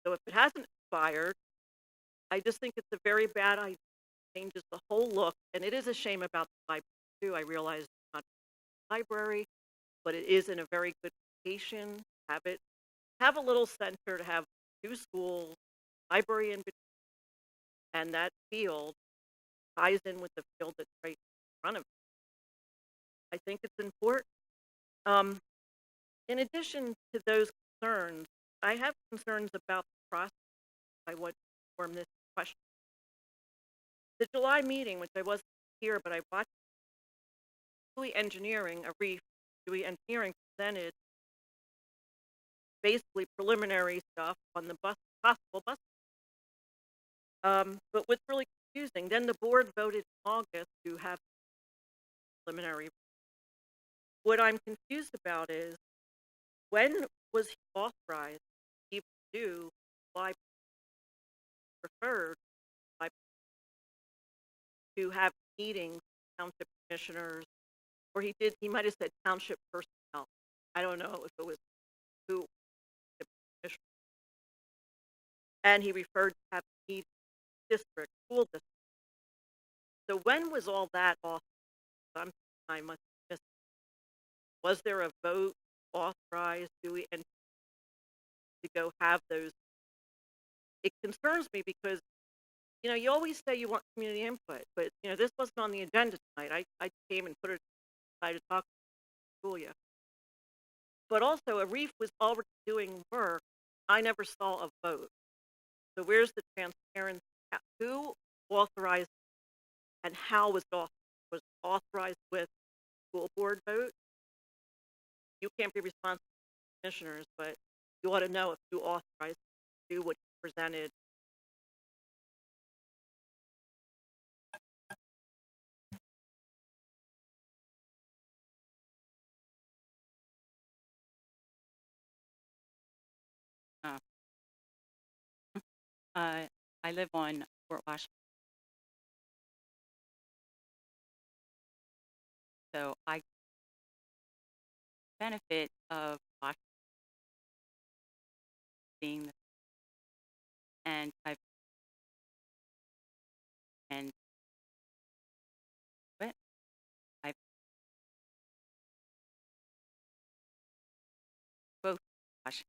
so if it hasn't expired, I just think it's a very bad idea. It changes the whole look, and it is a shame about the library too. I realize it's not a library, but it is in a very good location. Have a little center to have 2 schools, library in between, and that field ties in with the field that's right in front of it. I think it's important. In addition to those concerns, I have concerns about the process. I want to form this question. The July meeting, which I wasn't here, but I watched, Dewey Engineering, a reef, Dewey Engineering presented basically preliminary stuff on the possible bus. But what's really confusing, then the board voted in August to have preliminary. What I'm confused about is, when was he authorized to even do live preferred to have meetings with township commissioners, or he might have said township personnel. I don't know if it was who the commissioner. And he referred to have meetings district, school district. So when was all that authorized? I must miss. Was there a vote authorized Dewey and to go have those? It concerns me because, you always say you want community input, but, this wasn't on the agenda tonight. I came and put it aside to talk to school. But also, a reef was already doing work. I never saw a vote. So where's the transparency? Who authorized and how was it authorized? Was it authorized with school board vote? You can't be responsible for commissioners, but you ought to know if you authorized to do what you presented. I live on Fort Washington, so I benefit of Washington being, and but I've both Washington,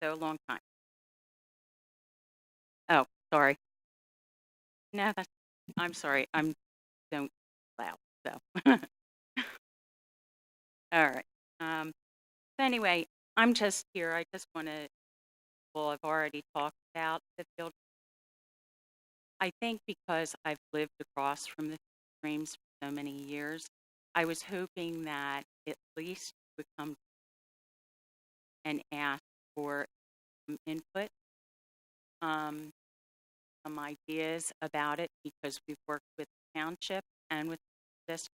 so a long time. Oh, sorry. No, I'm sorry. Don't loud. So, all right. So anyway, I'm just here. I just want to. Well, I've already talked about the field. I think because I've lived across from the streams for so many years, I was hoping that at least would come and ask for some input, some ideas about it, because we've worked with the township and with this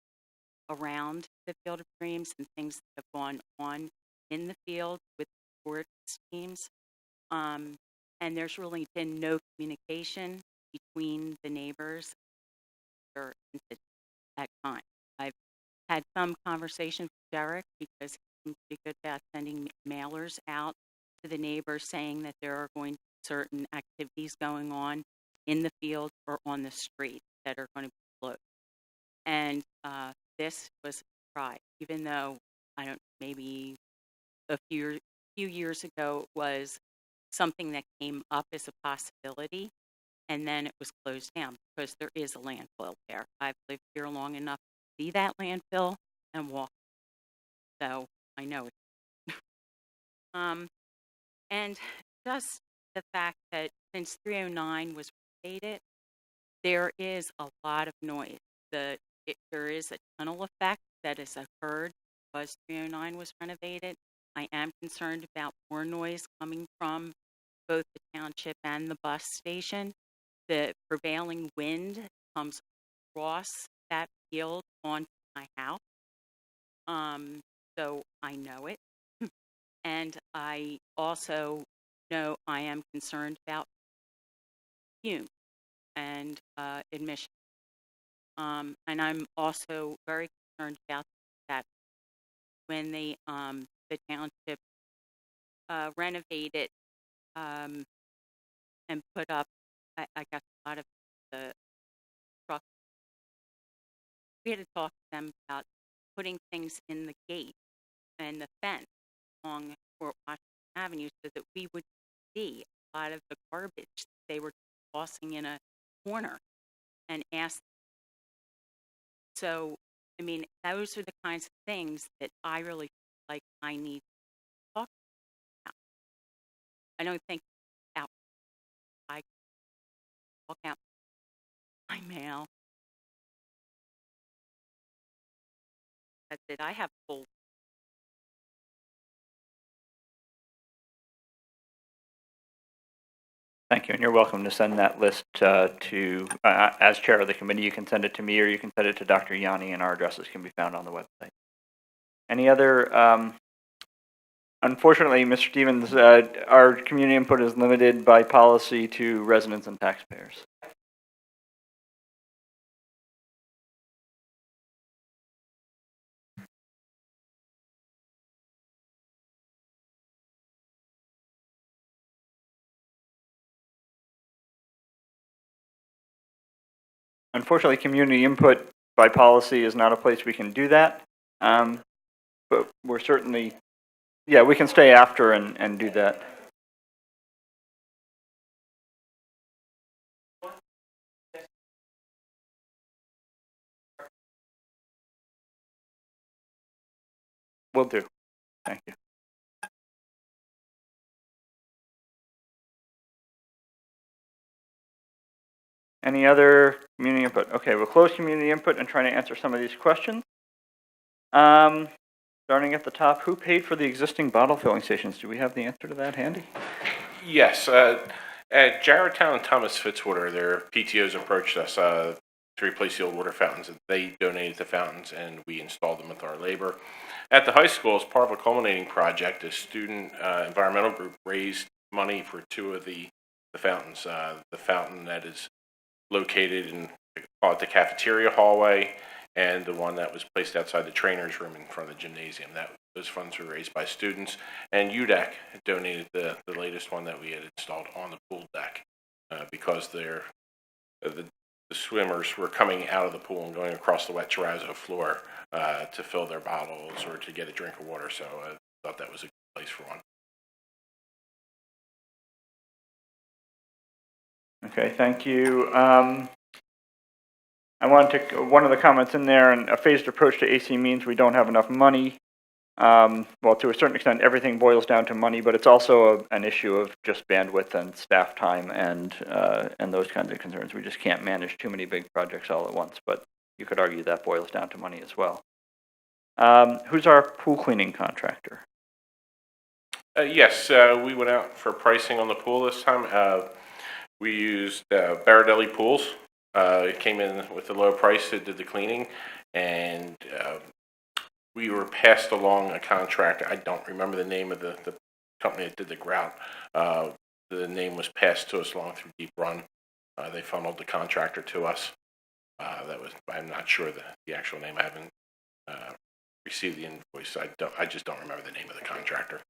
around the Field of Dreams and things that have gone on in the field with sports teams. And there's really been no communication between the neighbors or at times. I've had some conversation with Derek because he seems to be good about sending mailers out to the neighbors saying that there are going to be certain activities going on in the field or on the street that are going to be closed. And this was a surprise, even though maybe a few years ago it was something that came up as a possibility, and then it was closed down because there is a landfill there. I've lived here long enough to see that landfill and walk, so I know it. And just the fact that since 309 was created, there is a lot of noise. There is a tunnel effect that has occurred because 309 was renovated. I am concerned about more noise coming from both the township and the bus station. The prevailing wind comes across that field onto my house. So I know it. And I also know I am concerned about fumes and admission. And I'm also very concerned about that when the township renovated and put up, I guess, a lot of the trucks. We had to talk to them about putting things in the gate and the fence along Fort Washington Avenue so that we would see a lot of the garbage they were tossing in a corner and ask. So, I mean, those are the kinds of things that I really feel like I need to talk about. I don't think out. I walk out my mail. That's it. I have full. Thank you, and you're welcome to send that list as chair of the committee, you can send it to me or you can send it to Dr. Yanni, and our addresses can be found on the website. Any other, unfortunately, Mr. Stevens, our community input is limited by policy to residents and taxpayers. Unfortunately, community input by policy is not a place we can do that, but we're certainly, yeah, we can stay after and do that. Will do. Thank you. Any other community input? Okay, we'll close community input and try to answer some of these questions. Starting at the top, who paid for the existing bottle filling stations? Do we have the answer to that handy? Yes, at Jarretttown and Thomas Fitzwater, their PTOs approached us to replace the old water fountains. They donated the fountains, and we installed them with our labor. At the high school, as part of a culminating project, a student environmental group raised money for two of the fountains. The fountain that is located in, call it the cafeteria hallway, and the one that was placed outside the trainer's room in front of the gymnasium. Those funds were raised by students, and UDEC donated the latest one that we had installed on the pool deck because the swimmers were coming out of the pool and going across the wet terrazzo floor to fill their bottles or to get a drink of water, so I thought that was a good place for one. Okay, thank you. I wanted to, one of the comments in there, and a phased approach to AC means we don't have enough money. Well, to a certain extent, everything boils down to money, but it's also an issue of just bandwidth and staff time and those kinds of concerns. We just can't manage too many big projects all at once, but you could argue that boils down to money as well. Who's our pool cleaning contractor? Yes, we went out for pricing on the pool this time. We used Baradelli Pools. It came in with a low price. It did the cleaning, and we were passed along a contract. I don't remember the name of the company that did the grout. The name was passed to us along through Deep Run. They funneled the contractor to us. I'm not sure the actual name. I haven't received the invoice. I just don't remember the name of the contractor.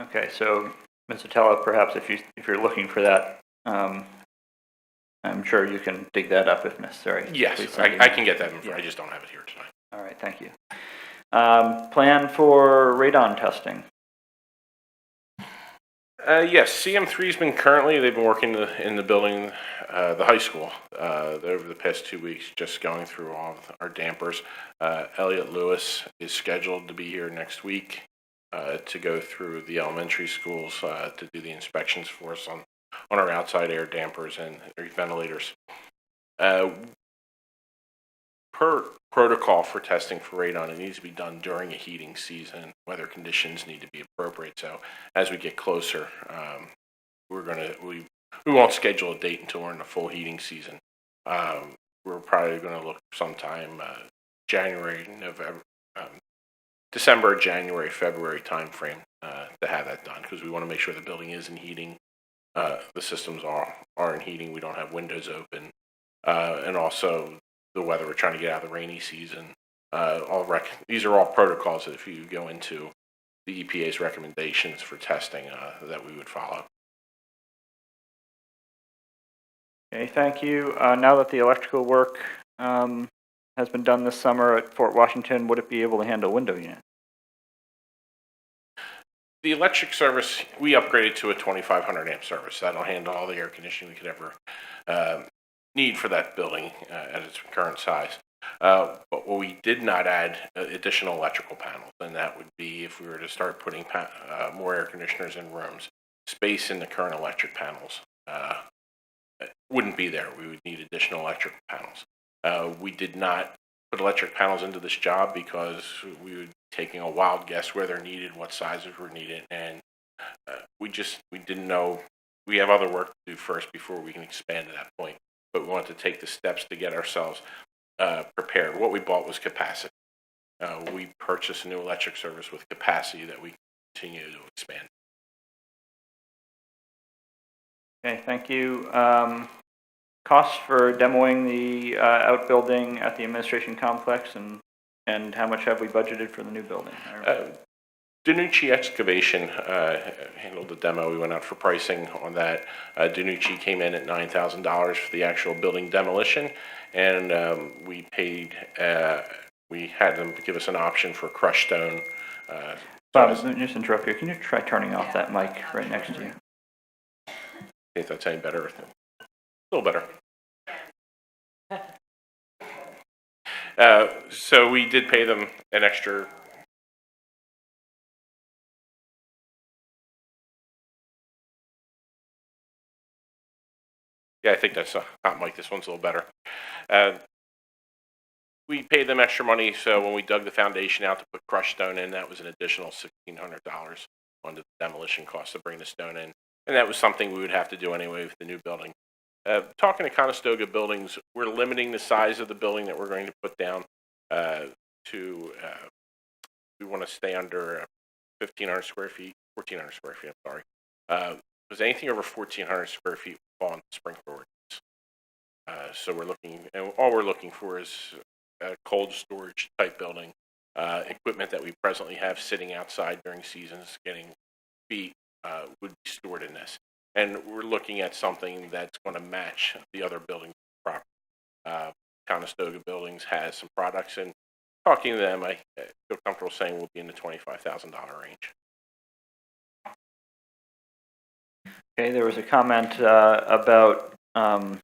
Okay, so Ms. Atella, perhaps if you're looking for that, I'm sure you can dig that up if necessary. Yes, I can get that info. Yeah. I just don't have it here tonight. All right, thank you. Plan for radon testing. Yes, CM3's been they've been working in the building, the high school, over the past 2 weeks, just going through all of our dampers. Elliot Lewis is scheduled to be here next week to go through the elementary schools to do the inspections for us on our outside air dampers and ventilators. Per protocol for testing for radon, it needs to be done during a heating season. Weather conditions need to be appropriate. So as we get closer, we won't schedule a date until we're in the full heating season. We're probably going to look sometime January, November, December, January, February timeframe to have that done, because we want to make sure the building is in heating. The systems are in heating. We don't have windows open, and also the weather. We're trying to get out of the rainy season. These are all protocols that if you go into the EPA's recommendations for testing that we would follow. Okay, thank you. Now that the electrical work has been done this summer at Fort Washington, would it be able to handle window units? The electric service, we upgraded to a 2,500 amp service. That'll handle all the air conditioning we could ever need for that building at its current size. But what we did not add additional electrical panels, and that would be if we were to start putting more air conditioners in rooms. Space in the current electric panels wouldn't be there. We would need additional electric panels. We did not put electric panels into this job because we would be taking a wild guess where they're needed, what sizes were needed, and we didn't know. We have other work to do first before we can expand to that point, but we wanted to take the steps to get ourselves prepared. What we bought was capacity. We purchased a new electric service with capacity that we continue to expand. Okay, thank you. Costs for demoing the outbuilding at the administration complex, and how much have we budgeted for the new building? Danucci Excavation handled the demo. We went out for pricing on that. Danucci came in at $9,000 for the actual building demolition, and we paid. We had them give us an option for crushed stone. Bob, let me just interrupt you. Can you try turning off that mic right next to you? If that's any better. A little better. So we did pay them an extra. Yeah, I think that's not Mike. This one's a little better. We paid them extra money, so when we dug the foundation out to put crushed stone in, that was an additional $1,600 on the demolition cost to bring the stone in. And that was something we would have to do anyway with the new building. Talking to Conestoga Buildings, we're limiting the size of the building that we're going to put down we want to stay under 1,500 square feet, 1,400 square feet, I'm sorry. Because anything over 1,400 square feet will fall into the sprinkler ordinance. So we're looking, and all we're looking for is a cold storage type building. Equipment that we presently have sitting outside during seasons getting beat would be stored in this. And we're looking at something that's going to match the other buildings property. Conestoga Buildings has some products, and talking to them, I feel comfortable saying we'll be in the $25,000 range. Okay, there was a comment about the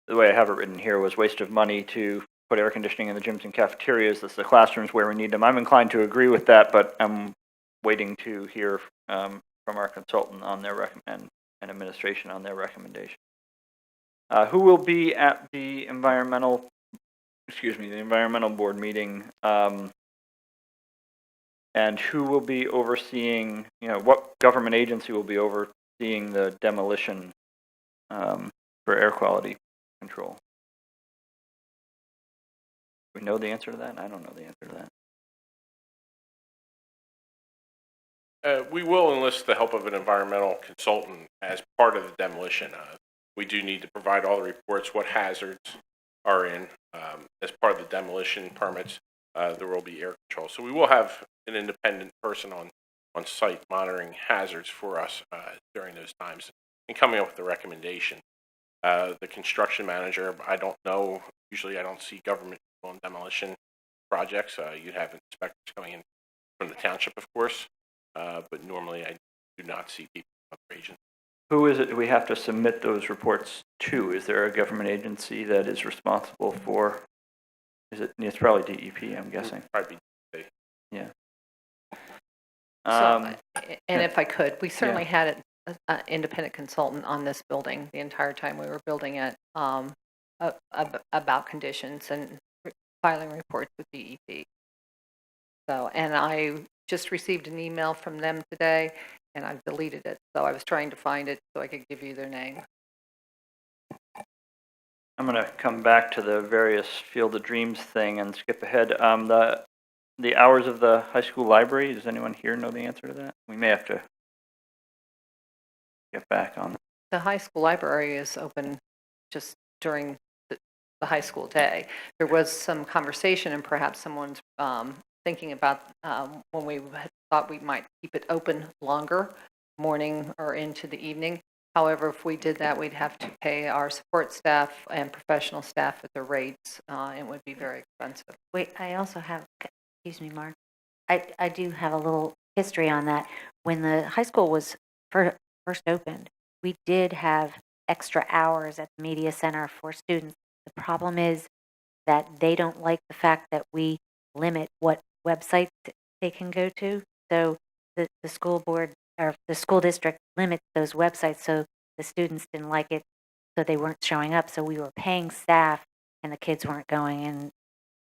way I have it written here was waste of money to put air conditioning in the gyms and cafeterias. That's the classrooms where we need them. I'm inclined to agree with that, but I'm waiting to hear from our consultant on their and administration on their recommendation. Who will be at the environmental board meeting, and who will be overseeing, what government agency will be overseeing the demolition for air quality control? We know the answer to that? I don't know the answer to that. We will enlist the help of an environmental consultant as part of the demolition. We do need to provide all the reports, what hazards are in. As part of the demolition permits, there will be air control. So we will have an independent person on site monitoring hazards for us during those times and coming up with a recommendation. The construction manager, I don't know, usually I don't see government on demolition projects. You'd have inspectors coming in from the township, of course. But normally I do not see people from other agencies. Who is it we have to submit those reports to? Is there a government agency that is responsible for? It's probably DEP, I'm guessing. Probably DEP. Yeah. And if I could, we certainly had an independent consultant on this building the entire time we were building it about conditions and filing reports with DEP. So, and I just received an email from them today, and I've deleted it. So I was trying to find it so I could give you their name. I'm going to come back to the various Field of Dreams thing and skip ahead. The hours of the high school library, does anyone here know the answer to that? We may have to get back on. The high school library is open just during the high school day. There was some conversation, and perhaps someone's thinking about when we had thought we might keep it open longer, morning or into the evening. However, if we did that, we'd have to pay our support staff and professional staff at their rates. It would be very expensive. Wait, I also have, excuse me, Mark. I do have a little history on that. When the high school was first opened, we did have extra hours at the media center for students. The problem is that they don't like the fact that we limit what websites they can go to. So the school board or the school district limits those websites, so the students didn't like it, so they weren't showing up. So we were paying staff, and the kids weren't going in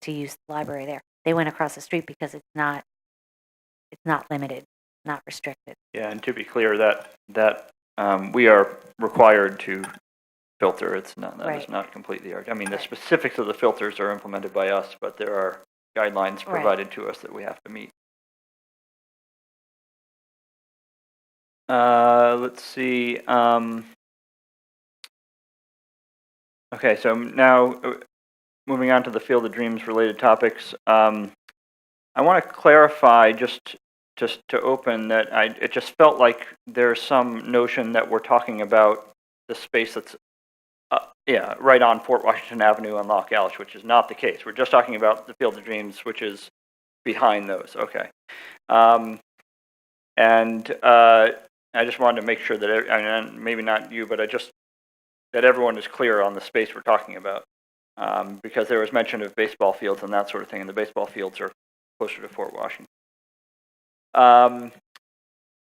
to use the library there. They went across the street because it's not limited, not restricted. Yeah, and to be clear, that we are required to filter. It's not, that is Right. not completely our, I mean, the specifics of the filters are implemented by us, but there are guidelines Right. provided to us that we have to meet. Let's see. Okay, so now moving on to the Field of Dreams related topics. I want to clarify just to open that it just felt like there's some notion that we're talking about the space that's right on Fort Washington Avenue and Loch Alsh, which is not the case. We're just talking about the Field of Dreams, which is behind those. Okay. I just wanted to make sure that, and maybe not you, but that everyone is clear on the space we're talking about. Because there was mention of baseball fields and that sort of thing, and the baseball fields are closer to Fort Washington.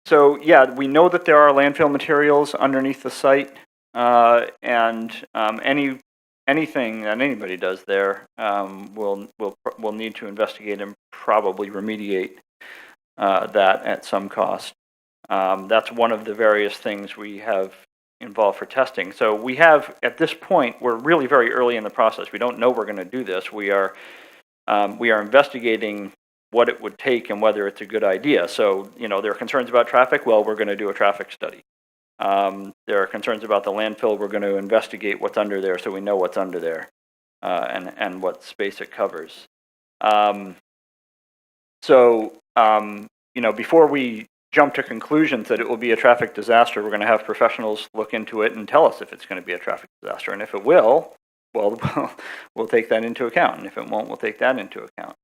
So yeah, we know that there are landfill materials underneath the site, and anything that anybody does there will need to investigate and probably remediate that at some cost. That's one of the various things we have involved for testing. So we have, at this point, we're really very early in the process. We don't know we're going to do this. We are investigating what it would take and whether it's a good idea. So, there are concerns about traffic. Well, we're going to do a traffic study. There are concerns about the landfill. We're going to investigate what's under there so we know what's under there and what space it covers. Before we jump to conclusions that it will be a traffic disaster, we're going to have professionals look into it and tell us if it's going to be a traffic disaster. And if it will, well, we'll take that into account. And if it won't, we'll take that into account.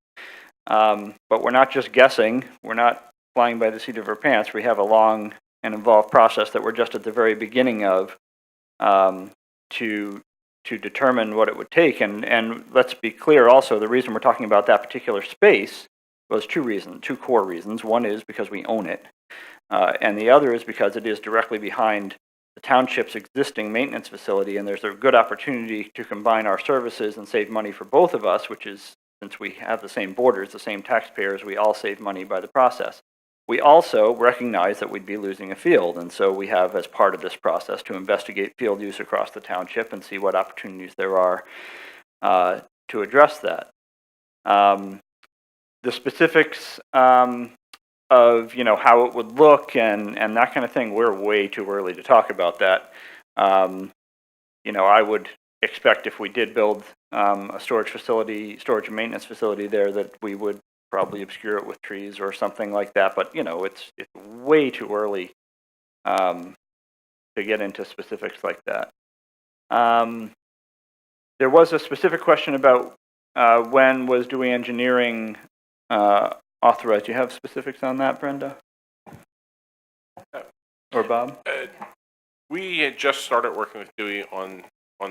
But we're not just guessing. We're not flying by the seat of our pants. We have a long and involved process that we're just at the very beginning of to determine what it would take. And let's be clear also, the reason we're talking about that particular space was two core reasons. One is because we own it. And the other is because it is directly behind the township's existing maintenance facility, and there's a good opportunity to combine our services and save money for both of us, which is, since we have the same borders, the same taxpayers, we all save money by the process. We also recognize that we'd be losing a field, and so we have, as part of this process, to investigate field use across the township and see what opportunities there are to address that. The specifics of how it would look and that kind of thing, we're way too early to talk about that. I would expect if we did build a storage and maintenance facility there, that we would probably obscure it with trees or something like that. But it's way too early to get into specifics like that. There was a specific question about when was Dewey Engineering authorized. Do you have specifics on that, Brenda? Or Bob? We had just started working with Dewey on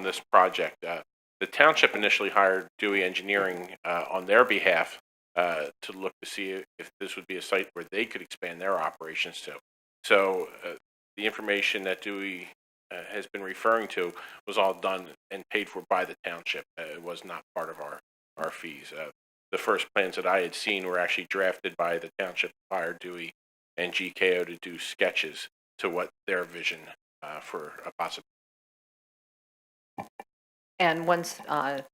this project. The township initially hired Dewey Engineering on their behalf to look to see if this would be a site where they could expand their operations to. So the information that Dewey has been referring to was all done and paid for by the township. It was not part of our fees. The first plans that I had seen were actually drafted by the township, hired Dewey and GKO to do sketches to what their vision for a possibility. And once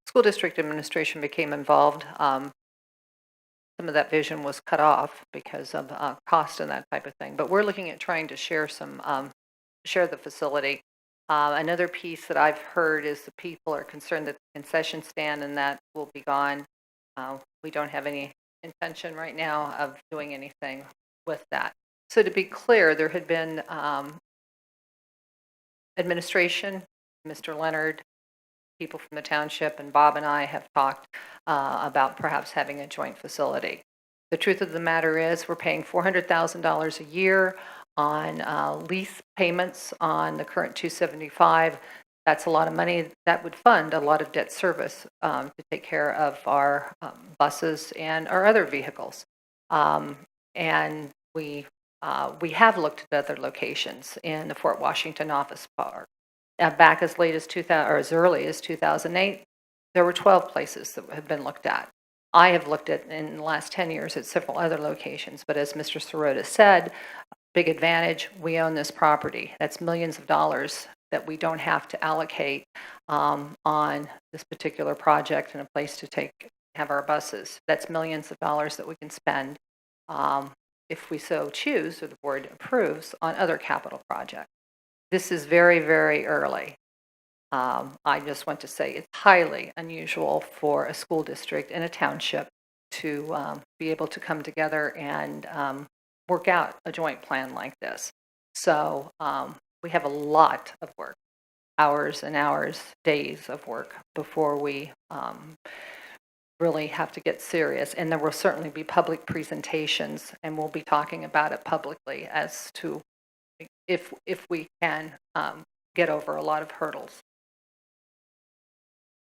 school district administration became involved, some of that vision was cut off because of cost and that type of thing. But we're looking at trying to share share the facility. Another piece that I've heard is the people are concerned that the concession stand and that will be gone. We don't have any intention right now of doing anything with that. So to be clear, there had been administration, Mr. Leonard, people from the township, and Bob and I have talked about perhaps having a joint facility. The truth of the matter is we're paying $400,000 a year on lease payments on the current 275. That's a lot of money. That would fund a lot of debt service to take care of our buses and our other vehicles. And we have looked at other locations in the Fort Washington office park. Back as late as 2000 or as early as 2008, there were 12 places that have been looked at. I have looked at in the last 10 years at several other locations, but as Mr. Sirota said, big advantage, we own this property. That's millions of dollars that we don't have to allocate on this particular project and a place to have our buses. That's millions of dollars that we can spend if we so choose or the board approves on other capital projects. This is very, very early. I just want to say it's highly unusual for a school district and a township to be able to come together and work out a joint plan like this. So we have a lot of work, hours and hours, days of work before we really have to get serious. And there will certainly be public presentations, and we'll be talking about it publicly as to if we can get over a lot of hurdles.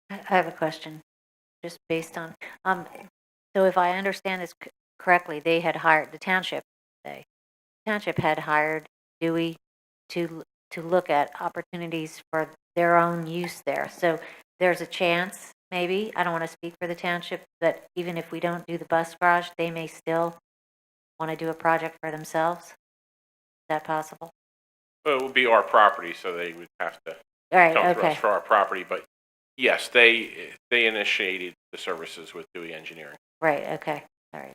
I have a question, just based on, so if I understand this correctly, they had hired, the township had hired Dewey to look at opportunities for their own use there. So there's a chance, maybe, I don't want to speak for the township, that even if we don't do the bus garage, they may still want to do a project for themselves? Is that possible? Well, it would be our property, so they would have to All right, come to us okay. for our property, but yes, they initiated the services with Dewey Engineering. Right, okay, all right.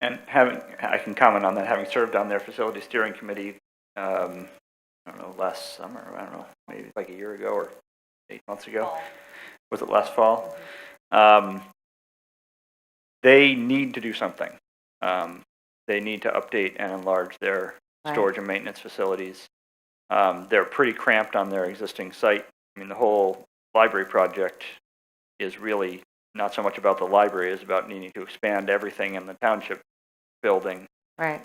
And I can comment on that, having served on their facility steering committee, I don't know, last summer, I don't know, maybe like a year ago or 8 months ago. Was it last fall? They need to do something. They need to update and enlarge their storage and maintenance facilities. They're pretty cramped on their existing site. I mean, the whole library project is really not so much about the library as about needing to expand everything in the township building. Right.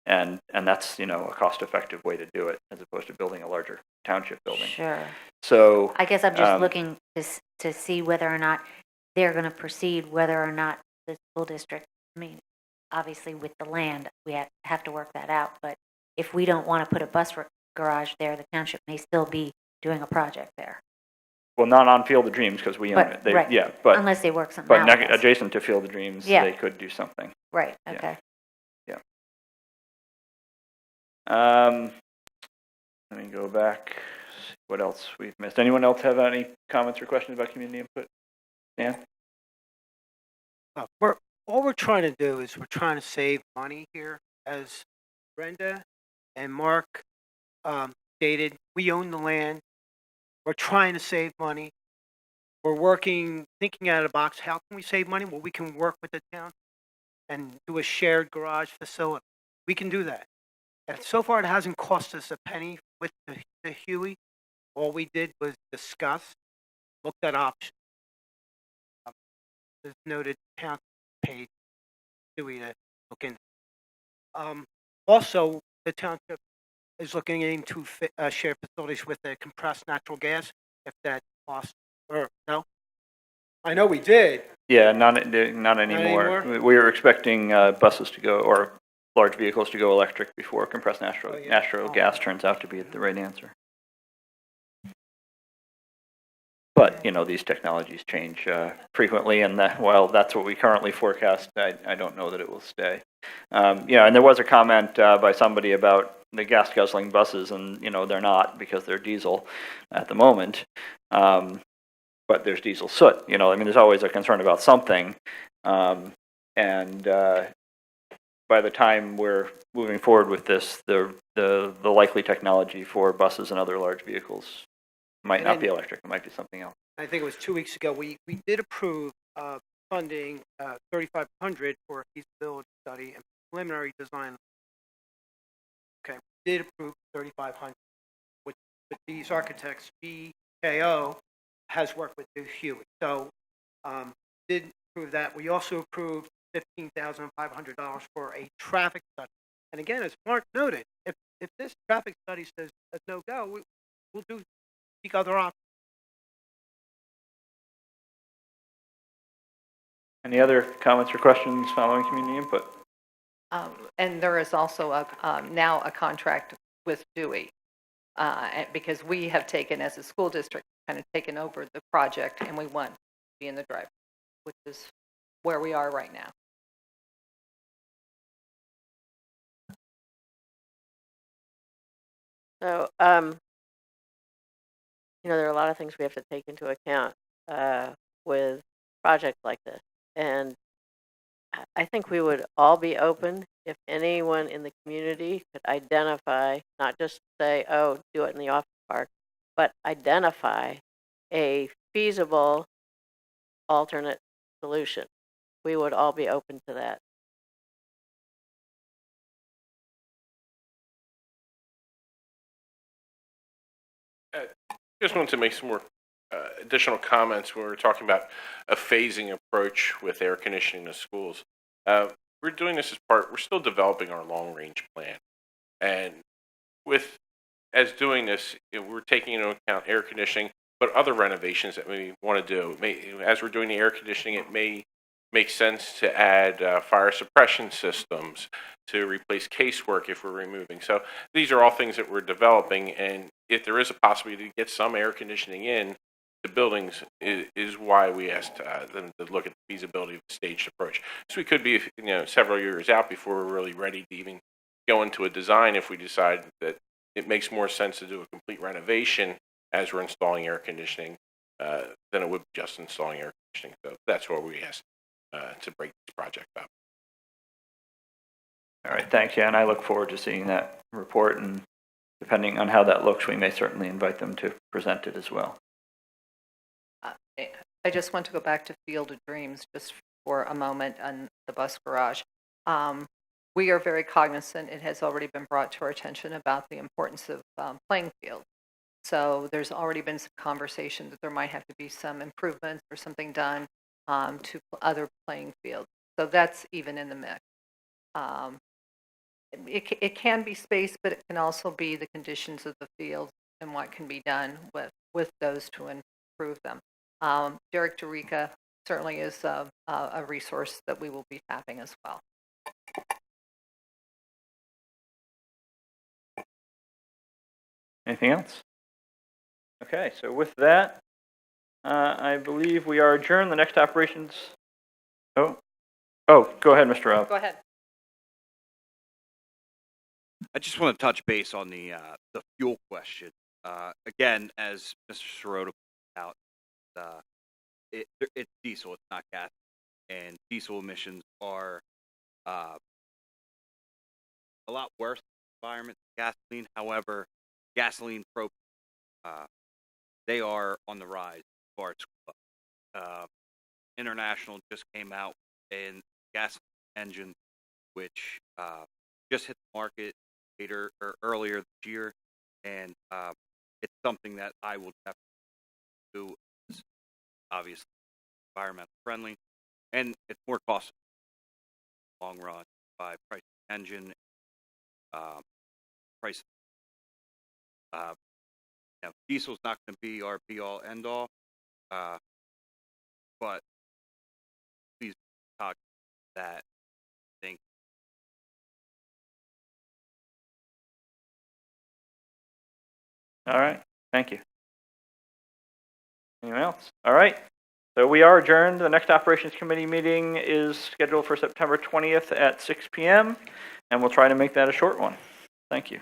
And that's, a cost-effective way to do it as opposed to building a larger township building. Sure. So I guess I'm just looking to see whether or not they're going to proceed, whether or not the school district, I mean, obviously with the land, we have to work that out. But if we don't want to put a bus garage there, the township may still be doing a project there. Well, not on Field of Dreams because we own it. Right. Yeah, but unless they work something out. But adjacent to Field of Dreams, Yeah. they could do something. Right. Yeah. Okay. Yeah. Let me go back. See what else we've missed? Anyone else have any comments or questions about community input? Dan? All we're trying to do is we're trying to save money here. As Brenda and Mark stated, we own the land. We're trying to save money. We're thinking out of the box. How can we save money? Well, we can work with the town and do a shared garage facility. We can do that. And so far, it hasn't cost us a penny with the Huey. All we did was discuss, looked at options. As noted, town paid Huey to look in. Also, the township is looking into share facilities with the compressed natural gas, if that costs, or no? I know we did. Yeah, not anymore. anymore? We were expecting buses to go, or large vehicles to go electric before compressed natural gas turns out to be the right answer. But, these technologies change frequently, and while that's what we currently forecast, I don't know that it will stay. And there was a comment by somebody about the gas guzzling buses, and, they're not because they're diesel at the moment. but there's diesel soot, you know, I mean, there's always a concern about something. And by the time we're moving forward with this, the likely technology for buses and other large vehicles might And not be then- electric, it might be something else. I think it was 2 weeks ago, we did approve funding $3,500 for a feasibility study and preliminary design. Okay, we did approve $3,500, which with these architects, BKO has worked with New Hewitt. So did approve that. We also approved $15,500 for a traffic study. And again, as Mark noted, if this traffic study says a no-go, we'll seek other options. Any other comments or questions following community input? And there is also now a contract with Dewey, because we have taken, as a school district, kind of taken over the project, and we want to be in the driver's seat, which is where we are right now. So, there are a lot of things we have to take into account with projects like this. And I think we would all be open if anyone in the community could identify, not just say, oh, do it in the office park, but identify a feasible alternate solution. We would all be open to that. Just wanted to make some more additional comments when we were talking about a phasing approach with air conditioning in schools. We're doing this we're still developing our long range plan. And as doing this, we're taking into account air conditioning, but other renovations that we want to do. As we're doing the air conditioning, it may make sense to add fire suppression systems, to replace casework if we're removing. So these are all things that we're developing, and if there is a possibility to get some air conditioning in the buildings is why we asked them to look at the feasibility of the staged approach. So we could be several years out before we're really ready to even go into a design if we decide that it makes more sense to do a complete renovation as we're installing air conditioning than it would be just installing air conditioning. So that's why we asked to break this project up. All right, thanks, yeah, and I look forward to seeing that report, and depending on how that looks, we may certainly invite them to present it as well. I just want to go back to Field of Dreams just for a moment on the bus garage. We are very cognizant, it has already been brought to our attention about the importance of playing fields. So there's already been some conversation that there might have to be some improvements or something done to other playing fields. So that's even in the mix. It can be space, but it can also be the conditions of the fields and what can be done with those to improve them. Derek DeRica certainly is a resource that we will be tapping as well. Anything else? Okay, so with that, I believe we are adjourned. The next operations. Oh, go ahead, Mr. Rob. Go ahead. I just want to touch base on the fuel question. Again, as Mr. Sirota pointed out, it's diesel, it's not gas, and diesel emissions are a lot worse for the environment than gasoline. However, gasoline, propane, they are on the rise as far as International just came out in gasoline engine, which just hit the market later or earlier this year, and it's something that I will definitely do. It's obviously environmental friendly, and it's more costly in the long run by price of engine, price. Diesel's not going to be our be-all, end-all, but please talk that. I think. All right, thank you. Anyone else? All right, so we are adjourned. The next Operations Committee meeting is scheduled for September 20th at 6 p.m., and we'll try to make that a short one. Thank you.